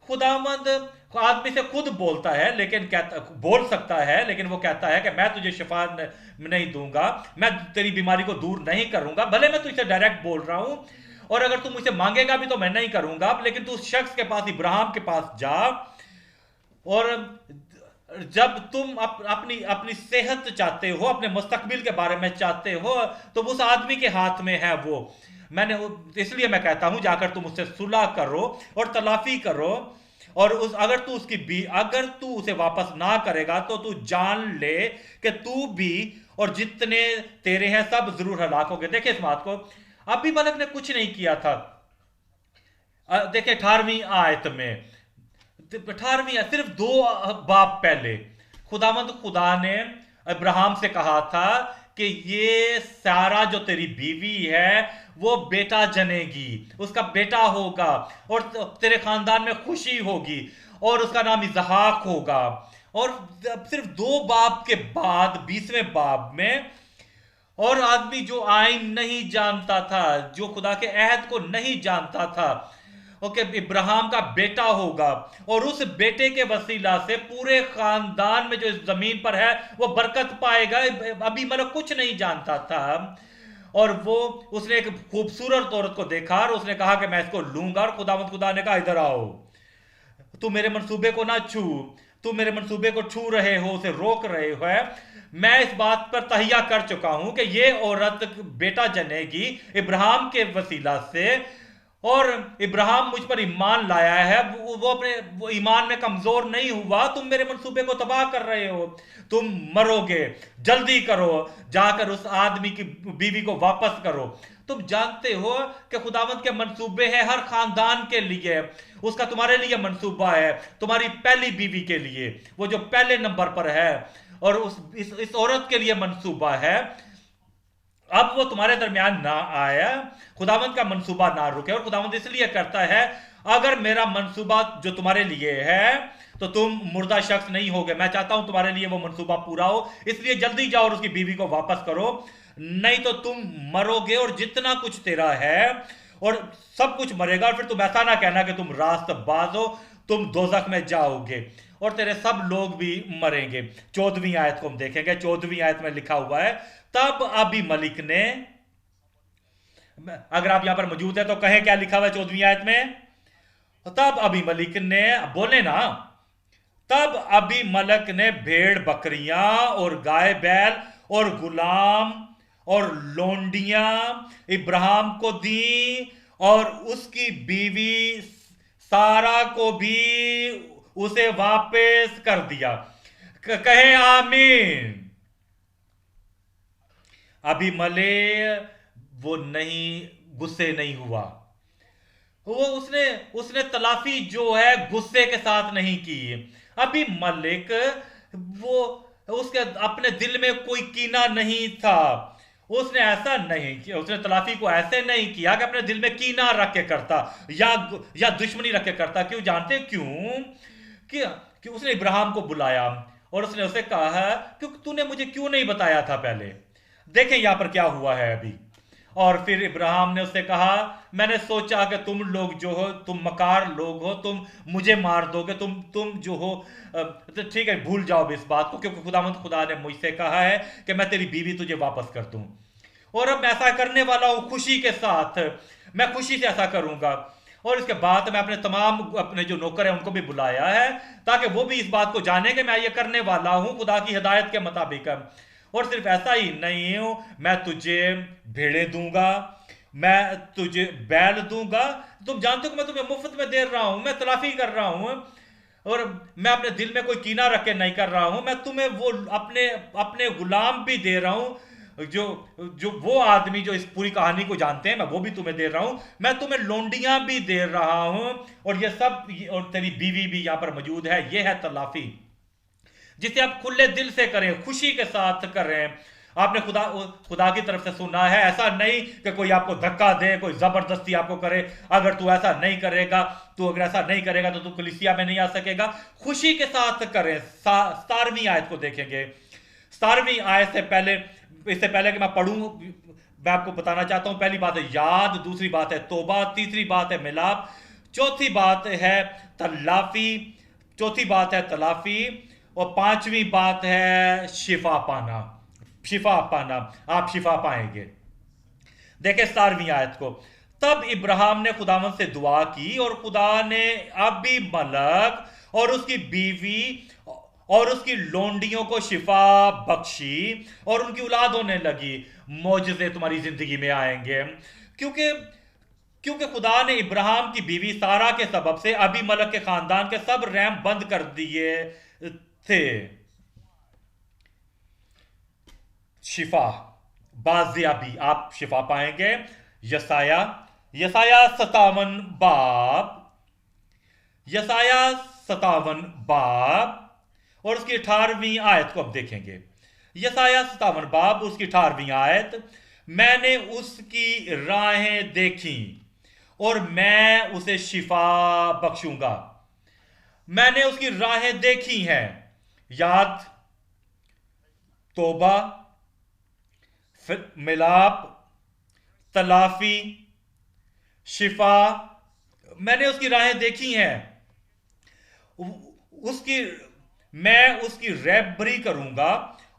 [SPEAKER 1] खुदावंद आदमी से खुद बोलता है, लेकिन बोल सकता है, लेकिन वो कहता है कि मैं तुझे शिफा नहीं दूंगा, मैं तेरी बीमारी को दूर नहीं करूंगा। भले मैं तुझसे डायरेक्ट बोल रहा हूं और अगर तू मुझसे मांगेगा भी तो मैं नहीं करूंगा, लेकिन तू उस शख्स के पास, इब्राहिम के पास जा, और जब तुम अपनी अपनी सेहत चाहते हो, अपने मुस्तकबिल के बारे में चाहते हो, तो उस आदमी के हाथ में है वो। इसलिए मैं कहता हूं जाकर तुम उससे सुलह करो और तलाफी करो, और अगर तू उसे वापस ना करेगा तो तू जान ले कि तू भी और जितने तेरे हैं सब जरूर हलाक होंगे। देखिए इस बात को, अभी मलक ने कुछ नहीं किया था। देखिए 18वीं आयत में, 18वीं सिर्फ 2 बाब पहले खुदावंद खुदा ने अब्राहम से कहा था कि ये सारा जो तेरी बीवी है वो बेटा जनेगी, उसका बेटा होगा और तेरे खानदान में खुशी होगी और उसका नाम इसहाक होगा। और सिर्फ 2 बाब के बाद 20वें बाब में, और आदमी जो आइन नहीं जानता था, जो खुदा के अहद को नहीं जानता था, ओके, इब्राहिम का बेटा होगा और उस बेटे के वसीला से पूरे खानदान में जो इस जमीन पर है वो बरकत पाएगा। अभी मतलब कुछ नहीं जानता था, और वो उसने एक खूबसूरत औरत को देखा और उसने कहा कि मैं इसको लूंगा, और खुदा ने कहा इधर आओ, तू मेरे मंसूबे को ना छू, तू मेरे मंसूबे को छू रहे हो, उसे रोक रहे हो। मैं इस बात पर तहिया कर चुका हूं कि ये औरत बेटा जनेगी इब्राहिम के वसीला से, और इब्राहिम मुझ पर ईमान लाया है, वो ईमान में कमजोर नहीं हुआ। तुम मेरे मंसूबे को तबाह कर रहे हो, तुम मरोगे, जल्दी करो, जाकर उस आदमी की बीवी को वापस करो। तुम जानते हो कि खुदावंत के मंसूबे हैं हर खानदान के लिए, उसका तुम्हारे लिए मंसूबा है, तुम्हारी पहली बीवी के लिए, वो जो पहले नंबर पर है, और इस औरत के लिए मंसूबा है। अब वो तुम्हारे दरमियान ना आया, खुदावंत का मंसूबा ना रुके, और खुदावंत इसलिए करता है अगर मेरा मंसूबा जो तुम्हारे लिए है तो तुम मुर्दा शख्स नहीं होगे। मैं चाहता हूं तुम्हारे लिए वो मंसूबा पूरा हो, इसलिए जल्दी जाओ और उसकी बीवी को वापस करो, नहीं तो तुम मरोगे और जितना कुछ तेरा है और सब कुछ मरेगा। और फिर तुम ऐसा ना कहना कि तुम रास्तबाज हो, तुम दोजख में जाओगे और तेरे सब लोग भी मरेंगे। 14वीं आयत को हम देखेंगे। 14वीं आयत में लिखा हुआ है, तब अभी मलिक ने, अगर आप यहां पर मौजूद है तो कहें क्या लिखा हुआ है 14वीं आयत में। तब अभी मलिक ने, बोले ना, तब अभी मलक ने भेड़ बकरियां और गाय बैल और गुलाम और लोंडियां इब्राहिम को दी, और उसकी बीवी सारा को भी उसे वापस कर दिया। कहे आमीन। अभी मले वो नहीं, गुस्से नहीं हुआ, वो उसने तलाफी जो है गुस्से के साथ नहीं की। अभी मलिक, वो उसके अपने दिल में कोई कीना नहीं था, उसने ऐसा नहीं किया, उसने तलाफी को ऐसे नहीं किया कि अपने दिल में कीना रख के करता या दुश्मनी रख के करता। क्यों जानते क्यों? कि उसने इब्राहिम को बुलाया और उसने उसे कहा कि तूने मुझे क्यों नहीं बताया था पहले। देखें यहां पर क्या हुआ है अभी, और फिर इब्राहिम ने उससे कहा, मैंने सोचा कि तुम लोग जो हो, तुम मकार लोग हो, तुम मुझे मार दोगे, तुम जो हो, तो ठीक है, भूल जाओ भी इस बात को, क्योंकि खुदा ने मुझसे कहा है कि मैं तेरी बीवी तुझे वापस कर दूं, और अब मैं ऐसा करने वाला हूं खुशी के साथ, मैं खुशी से ऐसा करूंगा। और इसके बाद मैं अपने तमाम अपने जो नौकर हैं उनको भी बुलाया है, ताकि वो भी इस बात को जाने कि मैं ये करने वाला हूं खुदा की हिदायत के मुताबिक। और सिर्फ ऐसा ही नहीं हूं, मैं तुझे भेड़े दूंगा, मैं तुझे बैल दूंगा। तुम जानते हो कि मैं तुम्हें मुफ्त में दे रहा हूं, मैं तलाफी कर रहा हूं, और मैं अपने दिल में कोई कीना रख के नहीं कर रहा हूं, मैं तुम्हें वो अपने अपने गुलाम भी दे रहा हूं, जो जो वो आदमी जो इस पूरी कहानी को जानते हैं, मैं वो भी तुम्हें दे रहा हूं, मैं तुम्हें लोंडियां भी दे रहा हूं, और ये सब, और तेरी बीवी भी यहां पर मौजूद है। ये है तलाफी, जिसे आप खुले दिल से करें, खुशी के साथ करें। आपने खुदा खुदा की तरफ से सुना है, ऐसा नहीं कि कोई आपको धक्का दे, कोई जबरदस्ती आपको करे, अगर तू ऐसा नहीं करेगा, तू अगर ऐसा नहीं करेगा तो तू कलीसिया में नहीं आ सकेगा। खुशी के साथ करें। 17वीं आयत को देखेंगे। 17वीं आयत से पहले, इससे पहले कि मैं पढ़ूं, मैं आपको बताना चाहता हूं, पहली बात है याद, दूसरी बात है तोबा, तीसरी बात है मिलाप, चौथी बात है तलाफी, चौथी बात है तलाफी, और पांचवी बात है शिफा पाना। शिफा पाना, आप शिफा पाएंगे। देखें 17वीं आयत को। तब इब्राहिम ने खुदावंद से दुआ की, और खुदा ने अबी मलक और उसकी बीवी और उसकी लोंडियों को शिफा बख्शी, और उनकी औलाद होने लगी। मौजज़े तुम्हारी जिंदगी में आएंगे, क्योंकि क्योंकि खुदा ने इब्राहिम की बीवी सारा के सबब से अबी मलक के खानदान के सब रैम बंद कर दिए थे। शिफा, बाजियाबी, आप शिफा पाएंगे। यसाया, यसाया 57 बाब, यसाया 57 बाब और उसकी 18वीं आयत को अब देखेंगे। यसाया 57 बाब, उसकी 18वीं आयत। मैंने उसकी राहें देखी और मैं उसे शिफा बख्शूंगा। मैंने उसकी राहें देखी हैं, याद, तोबा, मिलाप, तलाफी, शिफा, मैंने उसकी राहें देखी हैं। उसकी मैं उसकी रहबरी करूंगा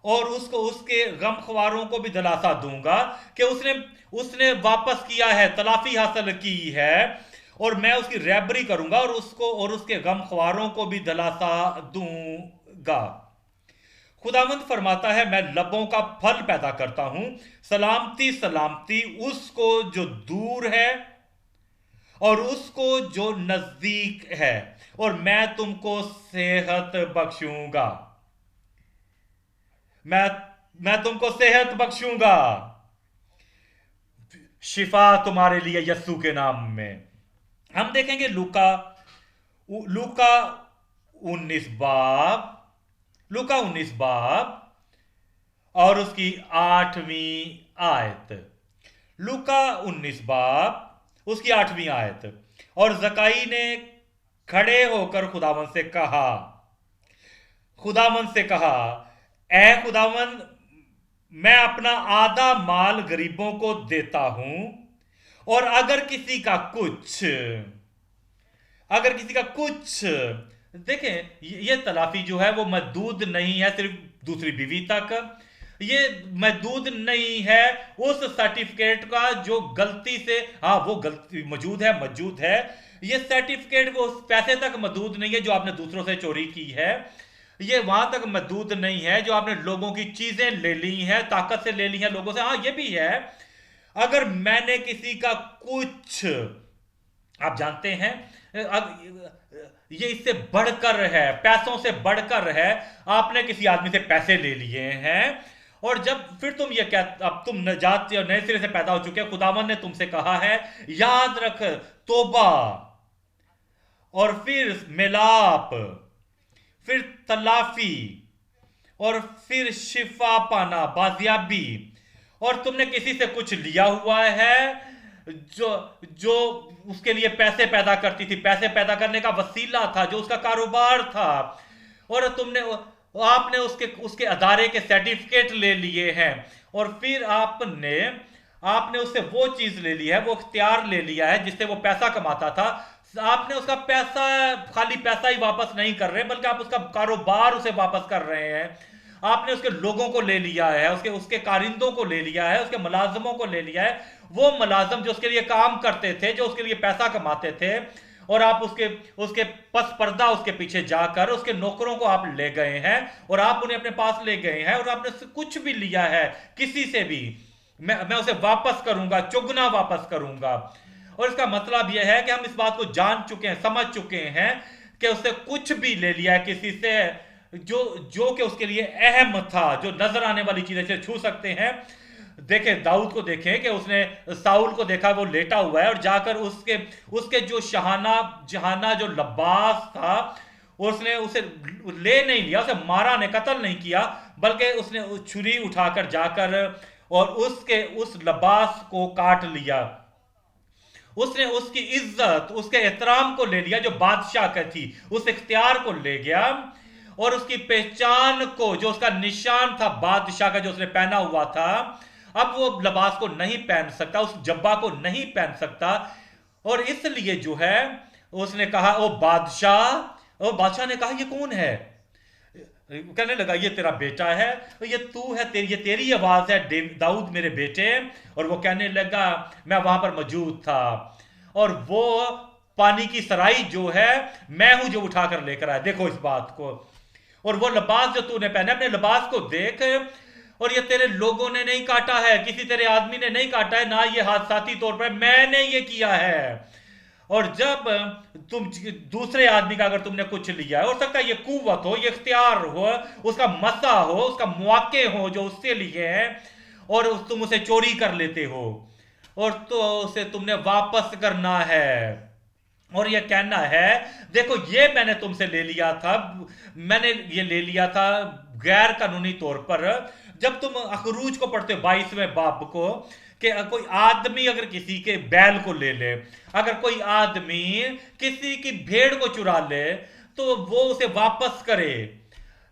[SPEAKER 1] और उसको उसके गमख्वारों को भी दिलासा दूंगा कि उसने उसने वापस किया है, तलाफी हासिल की है, और मैं उसकी रहबरी करूंगा और उसको और उसके गमख्वारों को भी दिलासा दूंगा। खुदावंद फरमाता है, मैं लबों का फल पैदा करता हूं, सलामती सलामती उसको जो दूर है और उसको जो नजदीक है, और मैं तुमको सेहत बख्शूंगा। मैं तुमको सेहत बख्शूंगा, शिफा तुम्हारे लिए यस्सु के नाम में। हम देखेंगे लूका लूका 19 बाब, लूका 19 बाब और उसकी 8वीं आयत। लूका 19 बाब उसकी 8वीं आयत। और जकाई ने खड़े होकर खुदावंद से कहा, ए खुदावंद, मैं अपना आधा माल गरीबों को देता हूं, और अगर किसी का कुछ देखें, ये तलाफी जो है वो महदूद नहीं है सिर्फ दूसरी बीवी तक, ये महदूद नहीं है उस सर्टिफिकेट का जो गलती से, हाँ वो गलती मौजूद है, ये सर्टिफिकेट वो उस पैसे तक महदूद नहीं है जो आपने दूसरों से चोरी की है, ये वहां तक महदूद नहीं है जो आपने लोगों की चीजें ले ली हैं, ताकत से ले ली हैं लोगों से। हाँ ये भी है, अगर मैंने किसी का कुछ, आप जानते हैं, ये इससे बढ़कर है, पैसों से बढ़कर है, आपने किसी आदमी से पैसे ले लिए हैं, और जब फिर तुम ये क्या, अब तुम नजात और नए सिरे से पैदा हो चुके, खुदावन ने तुमसे कहा है, याद रख, तोबा, और फिर मिलाप, फिर तलाफी, और फिर शिफा पाना, बाजियाबी, और तुमने किसी से कुछ लिया हुआ है जो जो उसके लिए पैसे पैदा करती थी, पैसे पैदा करने का वसीला था, जो उसका कारोबार था, और आपने उसके अदारे के सर्टिफिकेट ले लिए हैं, और फिर आपने आपने उससे वो चीज ले ली है, वो इख्तियार ले लिया है जिससे वो पैसा कमाता था। आपने उसका पैसा, खाली पैसा ही वापस नहीं कर रहे, बल्कि आप उसका कारोबार उसे वापस कर रहे हैं। आपने उसके लोगों को ले लिया है, उसके उसके कारिंदों को ले लिया है, उसके मुलाजमों को ले लिया है। वो मुलाजम जो उसके लिए काम करते थे, जो उसके लिए पैसा कमाते थे, और आप उसके उसके पस पर्दा उसके पीछे जाकर उसके नौकरों को आप ले गए हैं, और आप उन्हें अपने पास ले गए हैं, और आपने उससे कुछ भी लिया है किसी से भी, मैं उसे वापस करूंगा, चुगना वापस करूंगा। और इसका मतलब यह है कि हम इस बात को जान चुके हैं, समझ चुके हैं कि उससे कुछ भी ले लिया है किसी से, जो जो कि उसके लिए अहम था, जो नजर आने वाली चीजें से छू सकते हैं। देखें, दाऊद को देखें कि उसने साउल को देखा वो लेटा हुआ है, और जाकर उसके उसके जो शहाना जहाना जो लबास था, उसने उसे ले नहीं लिया, उसे मारा नहीं, कत्ल नहीं किया, बल्कि उसने छुरी उठाकर जाकर और उसके उस लबास को काट लिया। उसने उसकी इज्जत, उसके एहतराम को ले लिया जो बादशाह का थी, उस इख्तियार को ले गया, और उसकी पहचान को, जो उसका निशान था बादशाह का, जो उसने पहना हुआ था, अब वो लबास को नहीं पहन सकता, उस जब्बा को नहीं पहन सकता। और इसलिए जो है उसने कहा, ओ बादशाह, ओ बादशाह ने कहा ये कौन है? कहने लगा ये तेरा बेटा है, ये तू है, ये तेरी आवाज है दाऊद मेरे बेटे। और वो कहने लगा मैं वहां पर मौजूद था, और वो पानी की सराई जो है मैं हूं जो उठाकर लेकर आया, देखो इस बात को। और वो लिबास जो तूने पहना, अपने लिबास को देख, और ये तेरे लोगों ने नहीं काटा है, किसी तेरे आदमी ने नहीं काटा है, ना ये हादसाती तौर पर मैंने ये किया है। और जब तुम दूसरे आदमी का अगर तुमने कुछ लिया है, हो सकता है ये कुव्वत हो, ये इख्तियार हो, उसका मसा हो, उसका मौके हो जो उससे लिए हैं, और तुम उसे चोरी कर लेते हो, और तो उसे तुमने वापस करना है, और ये कहना है देखो ये मैंने तुमसे ले लिया था, मैंने ये ले लिया था गैर कानूनी तौर पर। जब तुम अखरूज को पढ़ते हो 22वें बाब को, कि कोई आदमी अगर किसी के बैल को ले ले, अगर कोई आदमी किसी की भेड़ को चुरा ले, तो वो उसे वापस करे।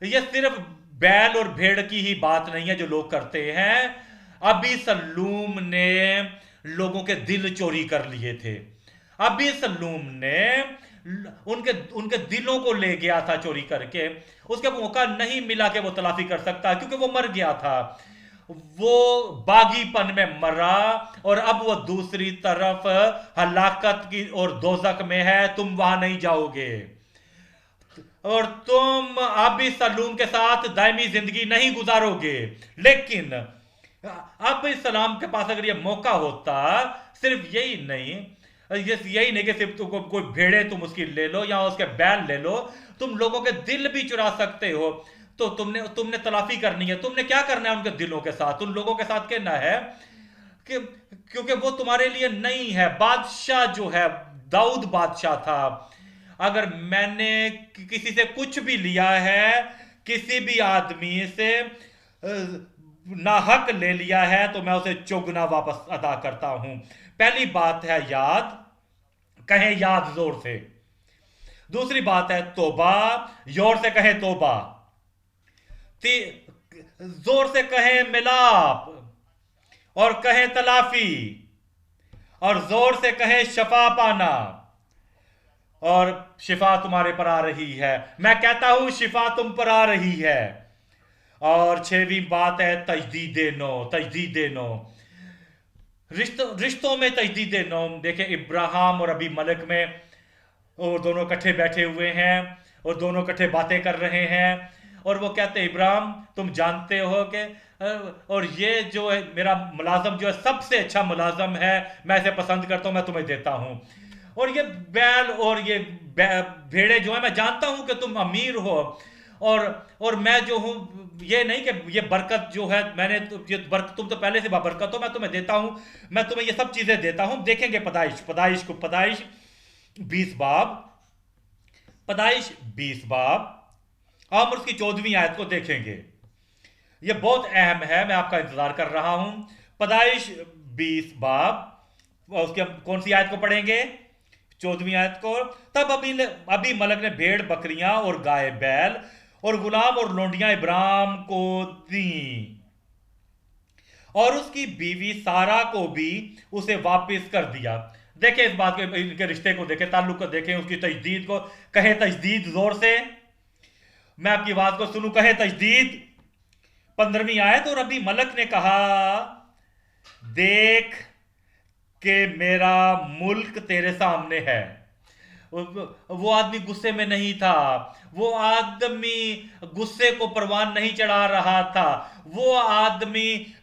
[SPEAKER 1] ये सिर्फ बैल और भेड़ की ही बात नहीं है जो लोग करते हैं। अभी सल्लूम ने लोगों के दिल चोरी कर लिए थे। अभी सल्लूम ने उनके उनके दिलों को ले गया था चोरी करके। उसके मौका नहीं मिला कि वो तलाफी कर सकता, क्योंकि वो मर गया था, वो बागीपन में मरा, और अब वो दूसरी तरफ हलाकत की और दोजक में है, तुम वहां नहीं जाओगे, और तुम अभी सलूम के साथ दायमी जिंदगी नहीं गुजारोगे। लेकिन अब सलाम के पास अगर ये मौका होता, सिर्फ यही नहीं, यही नहीं कि सिर्फ तुमको कोई भेड़े तुम उसकी ले लो या उसके बैल ले लो, तुम लोगों के दिल भी चुरा सकते हो। तो तुमने तलाफी करनी है, तुमने क्या करना है उनके दिलों के साथ, उन लोगों के साथ कहना है कि क्योंकि वो तुम्हारे लिए नहीं है। बादशाह जो है, दाऊद बादशाह था, अगर मैंने किसी से कुछ भी लिया है, किसी भी आदमी से नाहक ले लिया है, तो मैं उसे चौगुना वापस अदा करता हूं। पहली बात है याद, कहें याद जोर से। दूसरी बात है तोबा, जोर से कहें तोबा। जोर से कहें मिलाप, और कहें तलाफी, और जोर से कहें शफा पाना। और शिफा तुम्हारे पर आ रही है, मैं कहता हूं शिफा तुम पर आ रही है। और छठवीं बात है तजदीद नो, तजदीद नो, रिश्तों में तजदीद नो। देखें इब्राहिम और अभी मलिक में, और दोनों इकट्ठे बैठे हुए हैं, और दोनों इकट्ठे बातें कर रहे हैं, और वो कहते हैं इब्राहिम तुम जानते हो कि, और ये जो है मेरा मुलाजम जो है सबसे अच्छा मुलाजम है, मैं इसे पसंद करता हूं, मैं तुम्हें देता हूं। और ये बैल और ये भेड़े जो है, मैं जानता हूं कि तुम अमीर हो, और मैं जो हूं, ये नहीं कि ये बरकत जो है मैंने ये बरकत, तुम तो पहले से बरकत हो, मैं तुम्हें देता हूं, मैं तुम्हें ये सब चीजें देता हूं। देखेंगे पैदाइश को, पैदाइश 20 बाब, पैदाइश 20 बाब, हम उसकी 14वीं आयत को देखेंगे। यह बहुत अहम है, मैं आपका इंतजार कर रहा हूं। पैदाइश 20 बाब, उसकी हम कौन सी आयत को पढ़ेंगे? 14वीं आयत को। तब अभी मलक ने भेड़ बकरियां और गाय बैल और गुलाम और लोंडियां इब्राहिम को दी, और उसकी बीवी सारा को भी उसे वापस कर दिया। देखें इस बात को, इनके रिश्ते को देखें, ताल्लुक को देखें, उसकी तजदीद को। कहें तजदीद जोर से, मैं आपकी बात को सुनूं, कहें तजदीद। 15वीं आयत, और अभी मलक ने कहा, देख के मेरा मुल्क तेरे सामने है। वो आदमी गुस्से में नहीं था, वो आदमी गुस्से को परवान नहीं चढ़ा रहा था, वो आदमी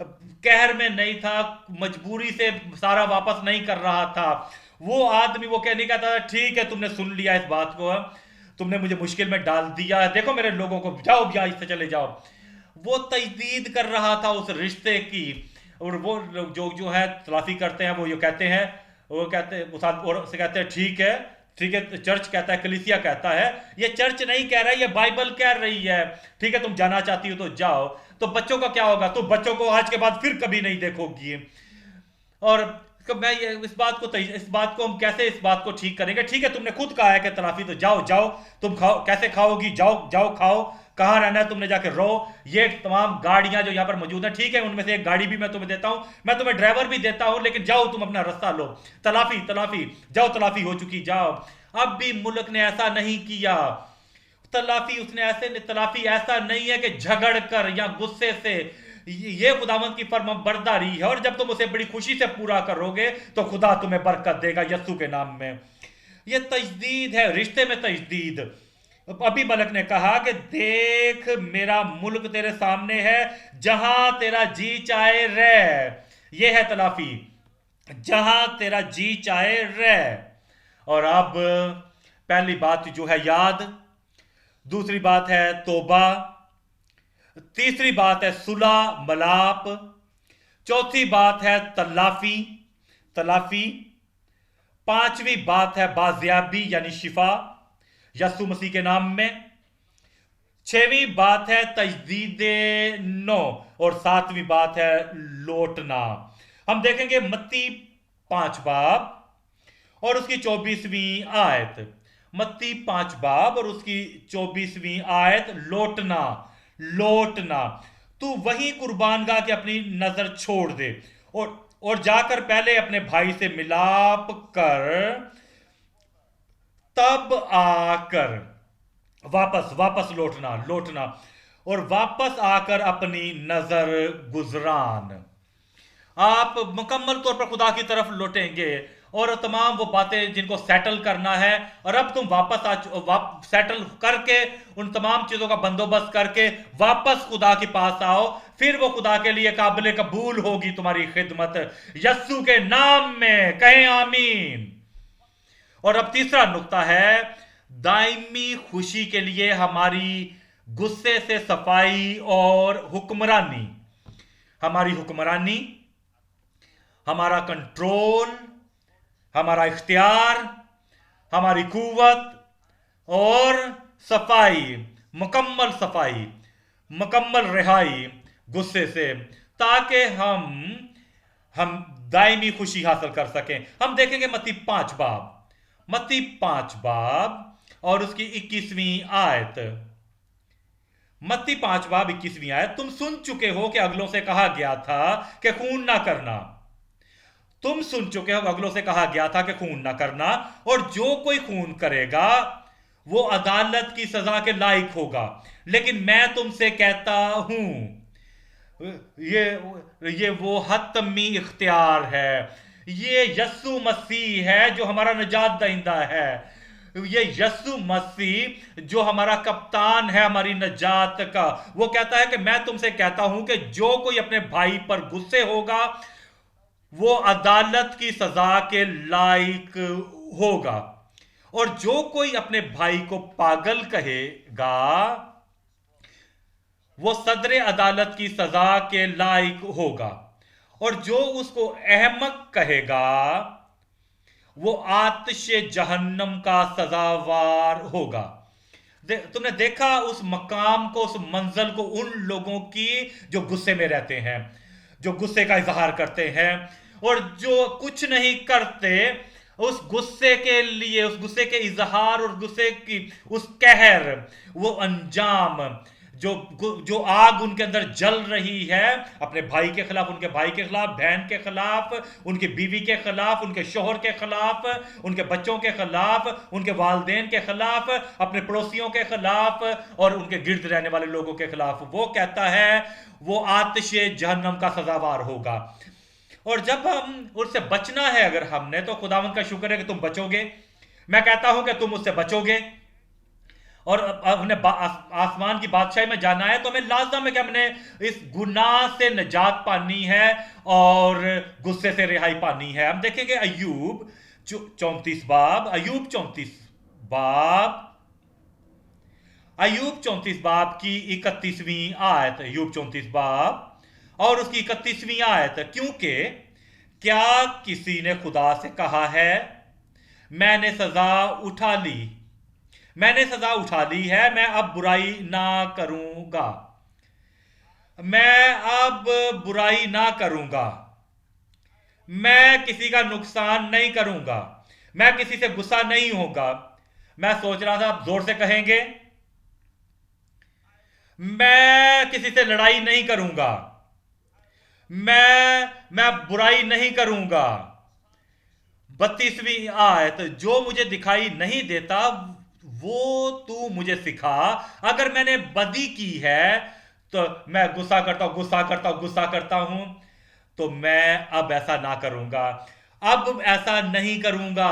[SPEAKER 1] कहर में नहीं था, मजबूरी से सारा वापस नहीं कर रहा था। वो आदमी वो कहने का था, ठीक है तुमने सुन लिया इस बात को, तुमने मुझे मुश्किल में डाल दिया, देखो मेरे लोगों को, जाओ यहाँ से चले जाओ। वो तजदीद कर रहा था उस रिश्ते की। और वो जो है तलाफी करते हैं, वो ये कहते हैं, वो कहते हैं और से कहते हैं ठीक है, ठीक है, चर्च कहता है, कलीसिया कहता है, ये चर्च नहीं कह रहा है, ये बाइबल कह रही है, ठीक है तुम जाना चाहती हो तो जाओ। तो बच्चों का क्या होगा? तो बच्चों को आज के बाद फिर कभी नहीं देखोगी। और मैं इस बात को हम कैसे इस बात को ठीक करेंगे? ठीक है तुमने खुद कहा है कि तलाफी, तो जाओ जाओ, तुम खाओ, कैसे खाओगी? जाओ जाओ खाओ, कहाँ रहना है तुमने जाके रहो। ये तमाम गाड़ियां जो यहाँ पर मौजूद हैं, ठीक है उनमें से एक गाड़ी भी मैं तुम्हें देता हूँ, मैं तुम्हें ड्राइवर भी देता हूँ, लेकिन जाओ तुम अपना रास्ता लो, तलाफी तलाफी, जाओ तलाफी हो चुकी, जाओ। अब भी मुल्क ने ऐसा नहीं किया। तलाफी ऐसा नहीं है कि झगड़ कर या गुस्से से, ये खुदावंद की फरमाबरदारी है, और जब तुम उसे बड़ी खुशी से पूरा करोगे तो खुदा तुम्हें बरकत देगा यस्सु के नाम में। ये तजदीद है, रिश्ते में तजदीद। अभी मलक ने कहा कि देख मेरा मुल्क तेरे सामने है, जहां तेरा जी चाहे रह। यह है तलाफी, जहां तेरा जी चाहे रह। और अब पहली बात जो है याद, दूसरी बात है तोबा, तीसरी बात है सुलह मलाप, चौथी बात है तलाफी तलाफी, पांचवी बात है बाजियाबी यानी शिफा यस्सु मसीह के नाम में, छठवीं बात है तजदीद नो, और सातवीं बात है लौटना। हम देखेंगे मत्ती 5 बाब और उसकी 24वीं आयत। मत्ती 5 बाब और उसकी 24वीं आयत, लौटना लौटना। तू वही कुर्बानगाह के अपनी नजर छोड़ दे और जाकर पहले अपने भाई से मिलाप कर, तब आकर वापस लौटना लौटना, और वापस आकर अपनी नजर गुजरान। आप मुकम्मल तौर पर खुदा की तरफ लौटेंगे और तमाम वो बातें जिनको सेटल करना है, और अब तुम वापस सेटल करके उन तमाम चीजों का बंदोबस्त करके वापस खुदा के पास आओ, फिर वो खुदा के लिए काबिल कबूल होगी तुम्हारी खिदमत यस्सु के नाम में। कहें आमीन। और अब तीसरा नुक्ता है दायमी खुशी के लिए हमारी गुस्से से सफाई और हुक्मरानी। हमारी हुक्मरानी, हमारा कंट्रोल, हमारा इख्तियार, हमारी कुव्वत और सफाई, मुकम्मल रिहाई गुस्से से, ताकि हम दायमी खुशी हासिल कर सकें। हम देखेंगे मत्ती 5 बाब और उसकी 21वीं आयत। मत्ती 5 बाब 21वीं आयत, तुम सुन चुके हो कि अगलों से कहा गया था कि खून ना करना। तुम सुन चुके हो अगलों से कहा गया था कि खून ना करना, और जो कोई खून करेगा वो अदालत की सजा के लायक होगा। लेकिन मैं तुमसे कहता हूं, ये वो हतमी इख्तियार है, ये यस्सु मसीह है जो हमारा निजात दहिंदा है, ये यस्सु मसीह जो हमारा कप्तान है हमारी नजात का। वो कहता है कि मैं तुमसे कहता हूं कि जो कोई अपने भाई पर गुस्से होगा वो अदालत की सजा के लायक होगा, और जो कोई अपने भाई को पागल कहेगा वो सदर अदालत की सजा के लायक होगा, और जो उसको अहमक कहेगा वो आतिशे जहन्नम का सजावार होगा। तुमने देखा उस मकाम को, उस मंजिल को, उन लोगों की जो गुस्से में रहते हैं, जो गुस्से का इजहार करते हैं और जो कुछ नहीं करते उस गुस्से के लिए, उस गुस्से के इजहार और गुस्से की उस कहर, वो अंजाम जो जो आग उनके अंदर जल रही है, अपने भाई के खिलाफ, उनके भाई के खिलाफ, बहन के खिलाफ, उनकी बीवी के खिलाफ, उनके शोहर के खिलाफ, उनके बच्चों के खिलाफ, उनके वालदेन के खिलाफ, अपने पड़ोसियों के खिलाफ और उनके गिर्द रहने वाले लोगों के खिलाफ, वो कहता है वो आतिश जहन्नम का सजावार होगा। और जब हम उससे बचना है अगर हमने, तो खुदावंद का शुक्र है कि तुम बचोगे। मैं कहता हूं कि तुम उससे बचोगे और हमने आसमान की बादशाही में जाना है, तो हमें लाजम है कि हमने इस गुनाह से निजात पानी है और गुस्से से रिहाई पानी है। हम देखेंगे अय्यूब 34 बाब, बाब अय्यूब 34 बाब की 31वीं आयत, अय्यूब 34 बाब और उसकी 31वीं आयत, क्योंकि क्या किसी ने खुदा से कहा है मैंने सजा उठा ली, मैंने सजा उठा ली है, मैं अब बुराई ना करूंगा, मैं अब बुराई ना करूंगा, मैं किसी का नुकसान नहीं करूंगा, मैं किसी से गुस्सा नहीं होगा। मैं सोच रहा था आप जोर से कहेंगे, मैं किसी से लड़ाई नहीं करूंगा, मैं बुराई नहीं करूंगा। 32वीं आयत, जो मुझे दिखाई नहीं देता वो तू मुझे सिखा, अगर मैंने बदी की है तो मैं गुस्सा करता हूं, गुस्सा करता हूं, तो मैं अब ऐसा ना करूंगा, अब ऐसा नहीं करूंगा।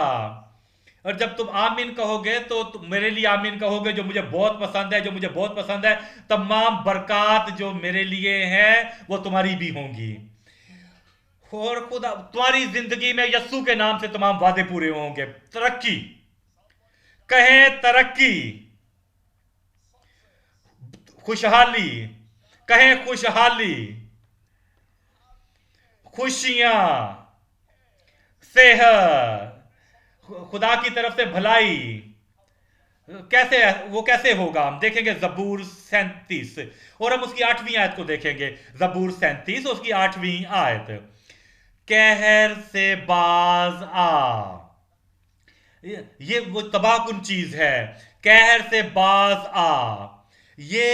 [SPEAKER 1] और जब तुम आमीन कहोगे तो तुम मेरे लिए आमीन कहोगे, जो मुझे बहुत पसंद है, जो मुझे बहुत पसंद है, तमाम बरकत जो मेरे लिए है वो तुम्हारी भी होंगी। और खुदा तुम्हारी जिंदगी में यस्सु के नाम से तमाम वादे पूरे होंगे। तरक्की, कहें तरक्की, खुशहाली, कहें खुशहाली, खुशियां, सेहत, खुदा की तरफ से भलाई। कैसे वो कैसे होगा, हम देखेंगे जबूर 37 और हम उसकी 8वीं आयत को देखेंगे। जबूर 37 उसकी 8वीं आयत, कहर से बाज आ, ये वो तबाहकुन चीज है, कहर से बाज आ। ये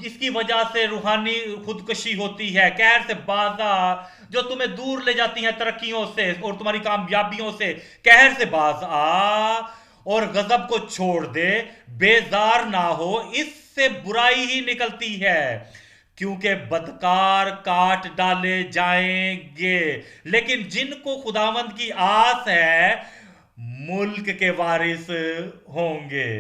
[SPEAKER 1] इसकी वजह से रूहानी खुदकशी होती है। कहर से बाज आ, जो तुम्हें दूर ले जाती हैं तरक्कियों से और तुम्हारी कामयाबियों से। कहर से बाज आ और गजब को छोड़ दे, बेजार ना हो, इससे बुराई ही निकलती है, क्योंकि बदकार काट डाले जाएंगे, लेकिन जिनको खुदावंद की आस है मुल्क के वारिस होंगे।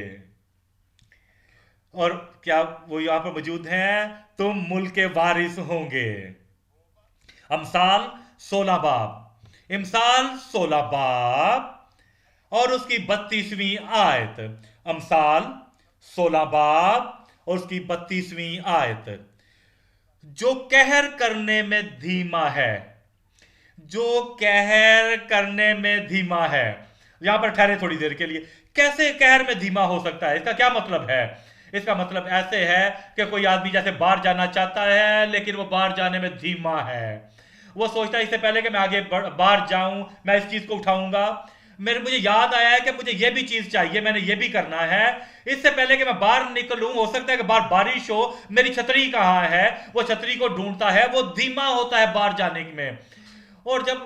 [SPEAKER 1] और क्या वो यहां पर मौजूद हैं, तुम मुल्क के वारिस होंगे। अमसाल 16 बाब, इमसाल 16 बाब और उसकी 32वीं आयत, अमसाल 16 बाब और उसकी 32वीं आयत, जो कहर करने में धीमा है, जो कहर करने में धीमा है। यहां पर ठहरे थोड़ी देर के लिए, कैसे कहर में धीमा हो सकता है, इसका क्या मतलब है? इसका मतलब ऐसे है कि कोई आदमी जैसे बाहर जाना चाहता है लेकिन वो बाहर जाने में धीमा है। वो सोचता है इससे पहले कि मैं आगे बाहर जाऊं मैं इस चीज को उठाऊंगा, मुझे याद आया है कि मुझे ये भी चीज चाहिए, मैंने ये भी करना है, इससे पहले कि मैं बाहर निकलूं हो सकता है कि बाहर बारिश हो, मेरी छतरी कहां है, वो छतरी को ढूंढता है, वो धीमा होता है बाहर जाने में। और जब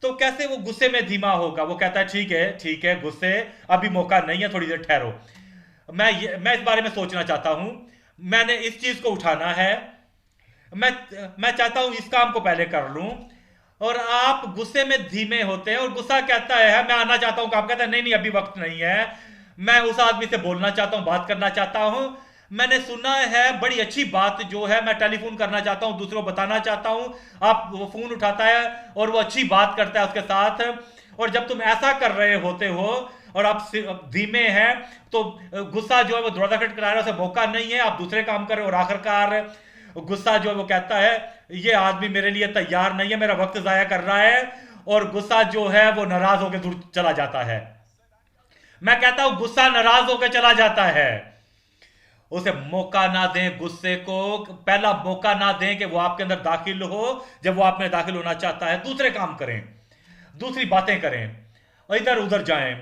[SPEAKER 1] तो कैसे वो गुस्से में धीमा होगा, वो कहता है ठीक है गुस्से, अभी मौका नहीं है, थोड़ी देर ठहरो, मैं इस बारे में सोचना चाहता हूं, मैंने इस चीज को उठाना है, मैं चाहता हूं इस काम को पहले कर लूं। और आप गुस्से में धीमे होते हैं और गुस्सा कहता है मैं आना चाहता हूं, आप कहता है नहीं अभी वक्त नहीं है, मैं उस आदमी से बोलना चाहता हूं, बात करना चाहता हूं, मैंने सुना है बड़ी अच्छी बात जो है, मैं टेलीफोन करना चाहता हूं, दूसरों को बताना चाहता हूं। आप वो फोन उठाता है और वो अच्छी बात करता है उसके साथ। और जब तुम ऐसा कर रहे होते हो और आप धीमे हैं तो गुस्सा जो है वो दौड़ा खटखटा रहा है, उसे मौका नहीं है, आप दूसरे काम कर रहे हो और आखिरकार गुस्सा जो है वो कहता है ये आदमी मेरे लिए तैयार नहीं है, मेरा वक्त जाया कर रहा है, और गुस्सा जो है वो नाराज होकर दूर चला जाता है। मैं कहता हूं गुस्सा नाराज होकर चला जाता है, उसे मौका ना दें, गुस्से को पहला मौका ना दें कि वो आपके अंदर दाखिल हो। जब वो आप में दाखिल होना चाहता है दूसरे काम करें, दूसरी बातें करें और इधर उधर जाएं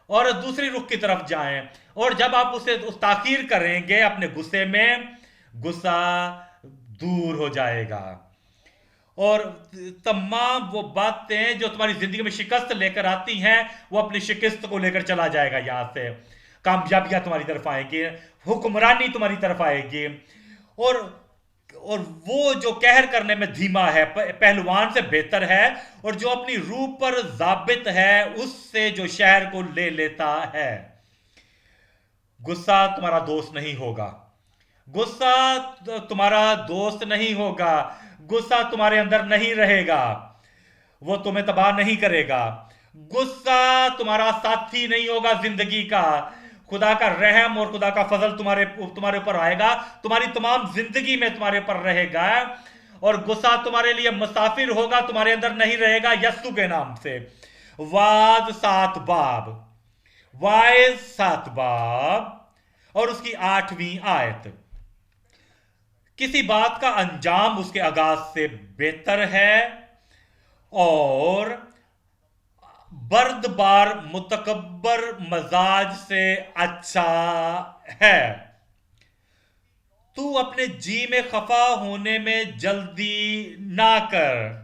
[SPEAKER 1] और दूसरी रुख की तरफ जाएं। और जब आप उस ताखीर करेंगे अपने गुस्से में, गुस्सा दूर हो जाएगा। और तमाम वो बातें जो तुम्हारी जिंदगी में शिकस्त लेकर आती हैं, वो अपनी शिकस्त को लेकर चला जाएगा। यहां से कामयाबियां तुम्हारी तरफ आएंगी, हुक्मरानी तुम्हारी तरफ आएगी। और और वो जो कहर करने में धीमा है, पहलवान से बेहतर है, और जो अपनी रूह पर जाबित है, उससे जो शहर को ले लेता है। गुस्सा तुम्हारा दोस्त नहीं होगा। गुस्सा तुम्हारा दोस्त नहीं होगा। गुस्सा तुम्हारे अंदर नहीं रहेगा, वो तुम्हें तबाह नहीं करेगा। गुस्सा तुम्हारा साथी नहीं होगा जिंदगी का। खुदा का रहम और खुदा का फजल तुम्हारे ऊपर आएगा, तुम्हारी तमाम जिंदगी में तुम्हारे ऊपर रहेगा। और गुस्सा तुम्हारे लिए मुसाफिर होगा, तुम्हारे अंदर नहीं रहेगा। यस्सु के नाम से। वाद 7 बाब, वाइज 7 बाब और उसकी 8वीं आयत। किसी बात का अंजाम उसके आगाज से बेहतर है, और बर्दबार मुतकब्बर मजाज से अच्छा है। तू अपने जी में खफा होने में जल्दी ना कर।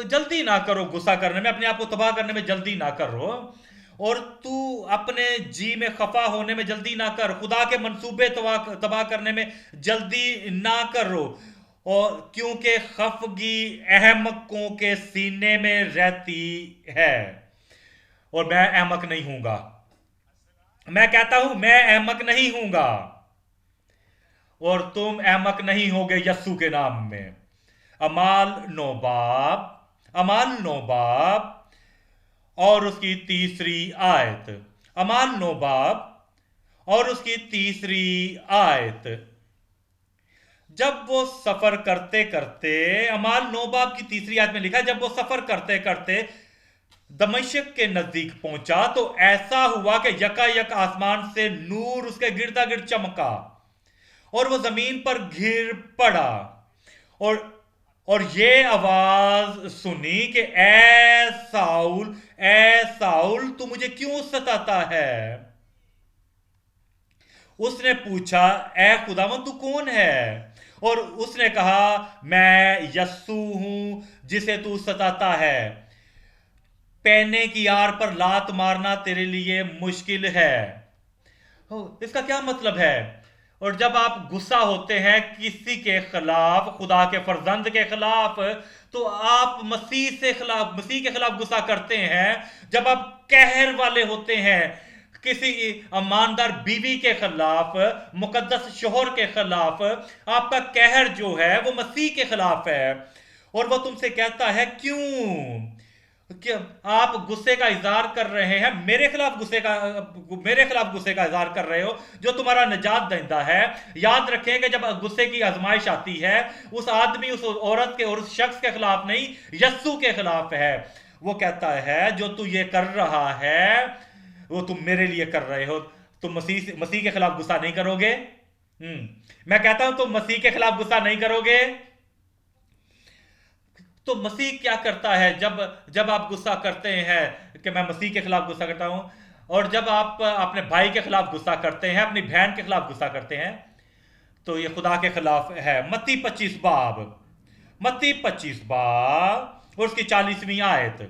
[SPEAKER 1] जल्दी ना करो गुस्सा करने में, अपने आप को तबाह करने में जल्दी ना करो। और तू अपने जी में खफा होने में जल्दी ना कर। खुदा के मंसूबे तबाह करने में जल्दी ना करो। और क्योंकि खफगी अहमकों के सीने में रहती है, और मैं अहमक नहीं हूंगा। मैं कहता हूं मैं अहमक नहीं हूंगा, और तुम अहमक नहीं होगे यस्सु के नाम में। अमाल 9 बाब, अमाल 9 बाब और उसकी 3री आयत। अमाल 9 बाब और उसकी 3री आयत। जब वो सफर करते करते, अमाल 9 बाब की 3री आयत में लिखा, जब वो सफर करते करते दमिश्क के नजदीक पहुंचा, तो ऐसा हुआ कि यकायक आसमान से नूर उसके गिरदा गिर्द चमका, और वो जमीन पर गिर पड़ा। और ये आवाज सुनी कि ए साउल तू मुझे क्यों सताता है। उसने पूछा, ए खुदावंद तू कौन है? और उसने कहा, मैं यस्सु हूं जिसे तू सताता है। पैने की आड़ पर लात मारना तेरे लिए मुश्किल है। इसका क्या मतलब है? और जब आप गुस्सा होते हैं किसी के खिलाफ, खुदा के फर्जंद के खिलाफ, तो आप मसीह के खिलाफ गुस्सा करते हैं। जब आप कहर वाले होते हैं किसी ईमानदार बीवी के खिलाफ, मुकद्दस शोहर के खिलाफ, आपका कहर जो है वो मसीह के खिलाफ है। और वो तुमसे कहता है, क्यों क्या आप गुस्से का इजहार कर रहे हैं? मेरे खिलाफ गुस्से का इजहार कर रहे हो, जो तुम्हारा निजात देता है। याद रखें कि जब गुस्से की आजमाइश आती है, उस आदमी, उस औरत के और उस शख्स के खिलाफ नहीं, यस्सु के खिलाफ है। वो कहता है, जो तू ये कर रहा है वो तुम मेरे लिए कर रहे हो। तुम मसीह के खिलाफ गुस्सा नहीं करोगे। मैं कहता हूं तुम मसीह के खिलाफ गुस्सा नहीं करोगे। तो मसीह क्या करता है जब आप गुस्सा करते हैं कि मैं मसीह के खिलाफ गुस्सा करता हूं, और जब आप अपने भाई के खिलाफ गुस्सा करते हैं, अपनी बहन के खिलाफ गुस्सा करते हैं, तो ये खुदा के खिलाफ है। मत्ती 25 बाब और उसकी 40वीं आयत।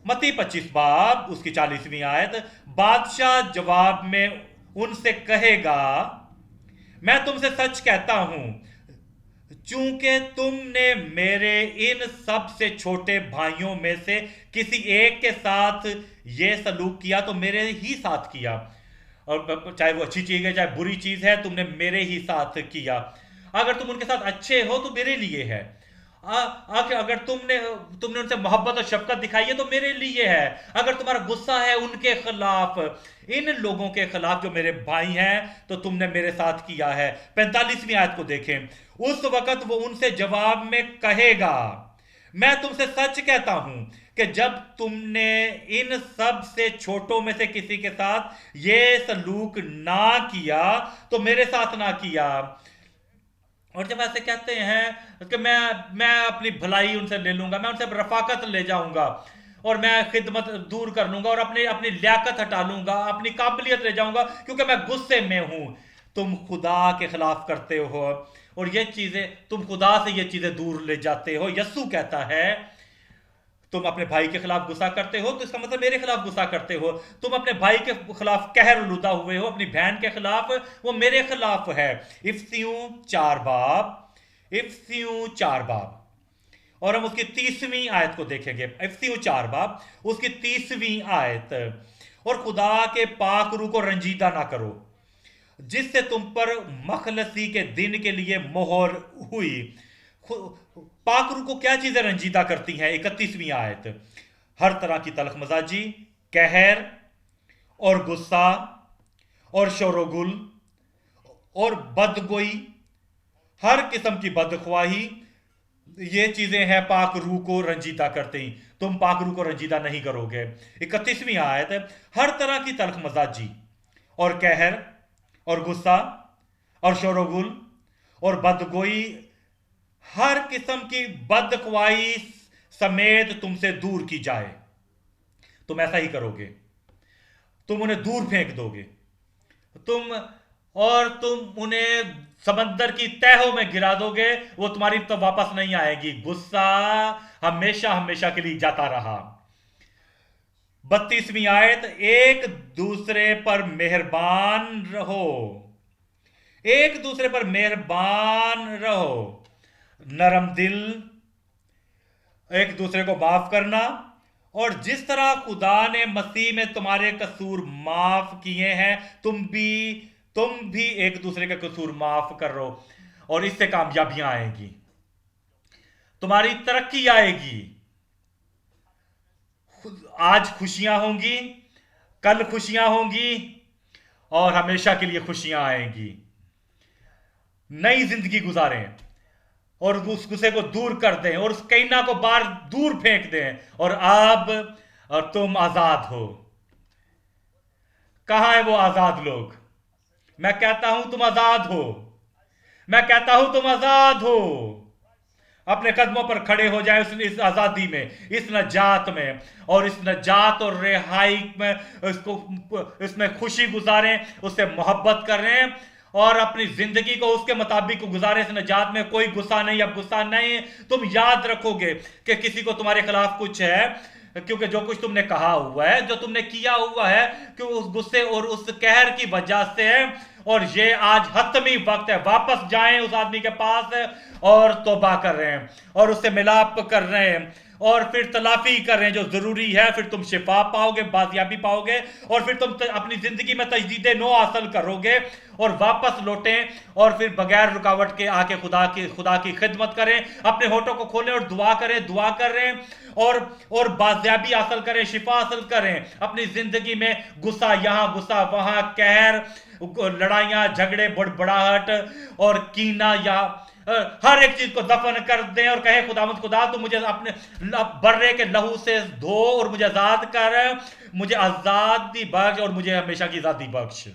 [SPEAKER 1] मत्ती 25 बाब उसकी 40वीं आयत। बादशाह जवाब में उनसे कहेगा, मैं तुमसे सच कहता हूं, चूंकि तुमने मेरे इन सबसे छोटे भाइयों में से किसी एक के साथ ये सलूक किया तो मेरे ही साथ किया। और चाहे वो अच्छी चीज है चाहे बुरी चीज है, तुमने मेरे ही साथ किया। अगर तुम उनके साथ अच्छे हो तो मेरे लिए है। अगर तुमने उनसे मोहब्बत और शफकत दिखाई है तो मेरे लिए है। अगर तुम्हारा गुस्सा है उनके खिलाफ, इन लोगों के खिलाफ जो मेरे भाई हैं, तो तुमने मेरे साथ किया है। 45वीं आयत को देखें। उस वक्त वो उनसे जवाब में कहेगा, मैं तुमसे सच कहता हूं कि जब तुमने इन सब से छोटों में से किसी के साथ ये सलूक ना किया तो मेरे साथ ना किया। और जब ऐसे कहते हैं कि मैं अपनी भलाई उनसे ले लूंगा, मैं उनसे रफाकत ले जाऊंगा, और मैं खिदमत दूर कर लूंगा और अपनी अपनी लियाकत हटा लूंगा, अपनी काबिलियत ले जाऊंगा, क्योंकि मैं गुस्से में हूं। तुम खुदा के खिलाफ करते हो और ये चीजें, तुम खुदा से ये चीजें दूर ले जाते हो। यस्सु कहता है तुम अपने भाई के खिलाफ गुस्सा करते हो तो इसका मतलब मेरे खिलाफ गुस्सा करते हो। तुम अपने भाई के खिलाफ कहर लुदा हुए हो, अपनी बहन के खिलाफ, वो मेरे खिलाफ है। इफ्सियों 4 बाब, इफ्सियों 4 बाब, और हम उसकी 30वीं आयत को देखेंगे। इफ्सियों 4 बाब उसकी 30वीं आयत। और खुदा के पाक रूह को रंजीदा ना करो जिससे तुम पर मखलसी के दिन के लिए मोहर हुई। पाक रूह को क्या चीजें रंजीदा करती हैं? 31वीं आयत, हर तरह की तलख मजाजी, कहर और गुस्सा और शोरगुल और बदगोई, हर किस्म की बदख्वाही, ये चीजें हैं पाक रूह को रंजीदा करते ही। तुम पाक रूह को रंजीदा नहीं करोगे। 31वीं आयत, हर तरह की तलख मजाजी और कहर और गुस्सा और शोरगुल और बदगोई, हर किस्म की बदख्वाही समेत तुमसे दूर की जाए। तुम ऐसा ही करोगे, तुम उन्हें दूर फेंक दोगे, तुम उन्हें समंदर की तहों में गिरा दोगे, वो तुम्हारी तो वापस नहीं आएगी। गुस्सा हमेशा हमेशा के लिए जाता रहा। 32वीं आयत, एक दूसरे पर मेहरबान रहो, एक दूसरे पर मेहरबान रहो, नरम दिल, एक दूसरे को माफ करना, और जिस तरह खुदा ने मसीह में तुम्हारे कसूर माफ किए हैं तुम भी एक दूसरे के कसूर माफ करो, और इससे कामयाबियां आएगी, तुम्हारी तरक्की आएगी। आज खुशियां होंगी, कल खुशियां होंगी, और हमेशा के लिए खुशियां आएंगी। नई जिंदगी गुजारें और उस गुस्से को दूर कर दें और उस कैना को बाहर दूर फेंक दें, और अब तुम आजाद हो। कहां है वो आजाद लोग? मैं कहता हूं तुम आजाद हो, मैं कहता हूं तुम आजाद हो। अपने कदमों पर खड़े हो जाए इस आजादी में, इस नजात में, और इस नजात और रिहाई में इसमें खुशी गुजारें, उससे मोहब्बत करें और अपनी जिंदगी को उसके मुताबिक गुजारे। इस नजात में कोई गुस्सा नहीं। अब गुस्सा नहीं, तुम याद रखोगे कि किसी को तुम्हारे खिलाफ कुछ है, क्योंकि जो कुछ तुमने कहा हुआ है, जो तुमने किया हुआ है, कि उस गुस्से और उस कहर की वजह से है। और ये आज हतमी वक्त है, वापस जाएं उस आदमी के पास और तौबा कर रहे हैं और उससे मिलाप कर रहे हैं और फिर तलाफी कर रहे हैं जो जरूरी है। फिर तुम शिफा पाओगे, बाजियाबी पाओगे, और फिर तुम अपनी जिंदगी में तजदीद नो हासिल करोगे और वापस लौटें और फिर बगैर रुकावट के आके खुदा की खिदमत करें, अपने होठों को खोलें और दुआ करें, दुआ करें और बाजियाबी हासिल करें, शिफा हासिल करें अपनी जिंदगी में। गुस्सा यहाँ, गुस्सा वहां, कहर, लड़ाइयां, झगड़े, बड़बड़ाहट और कीना, या हर एक चीज को दफन कर दें और कहे खुदावंद खुदा तू मुझे अपने बर्रे के लहू से धो और मुझे आजाद कर, मुझे आजादी बख्श और मुझे हमेशा की आजादी बख्श।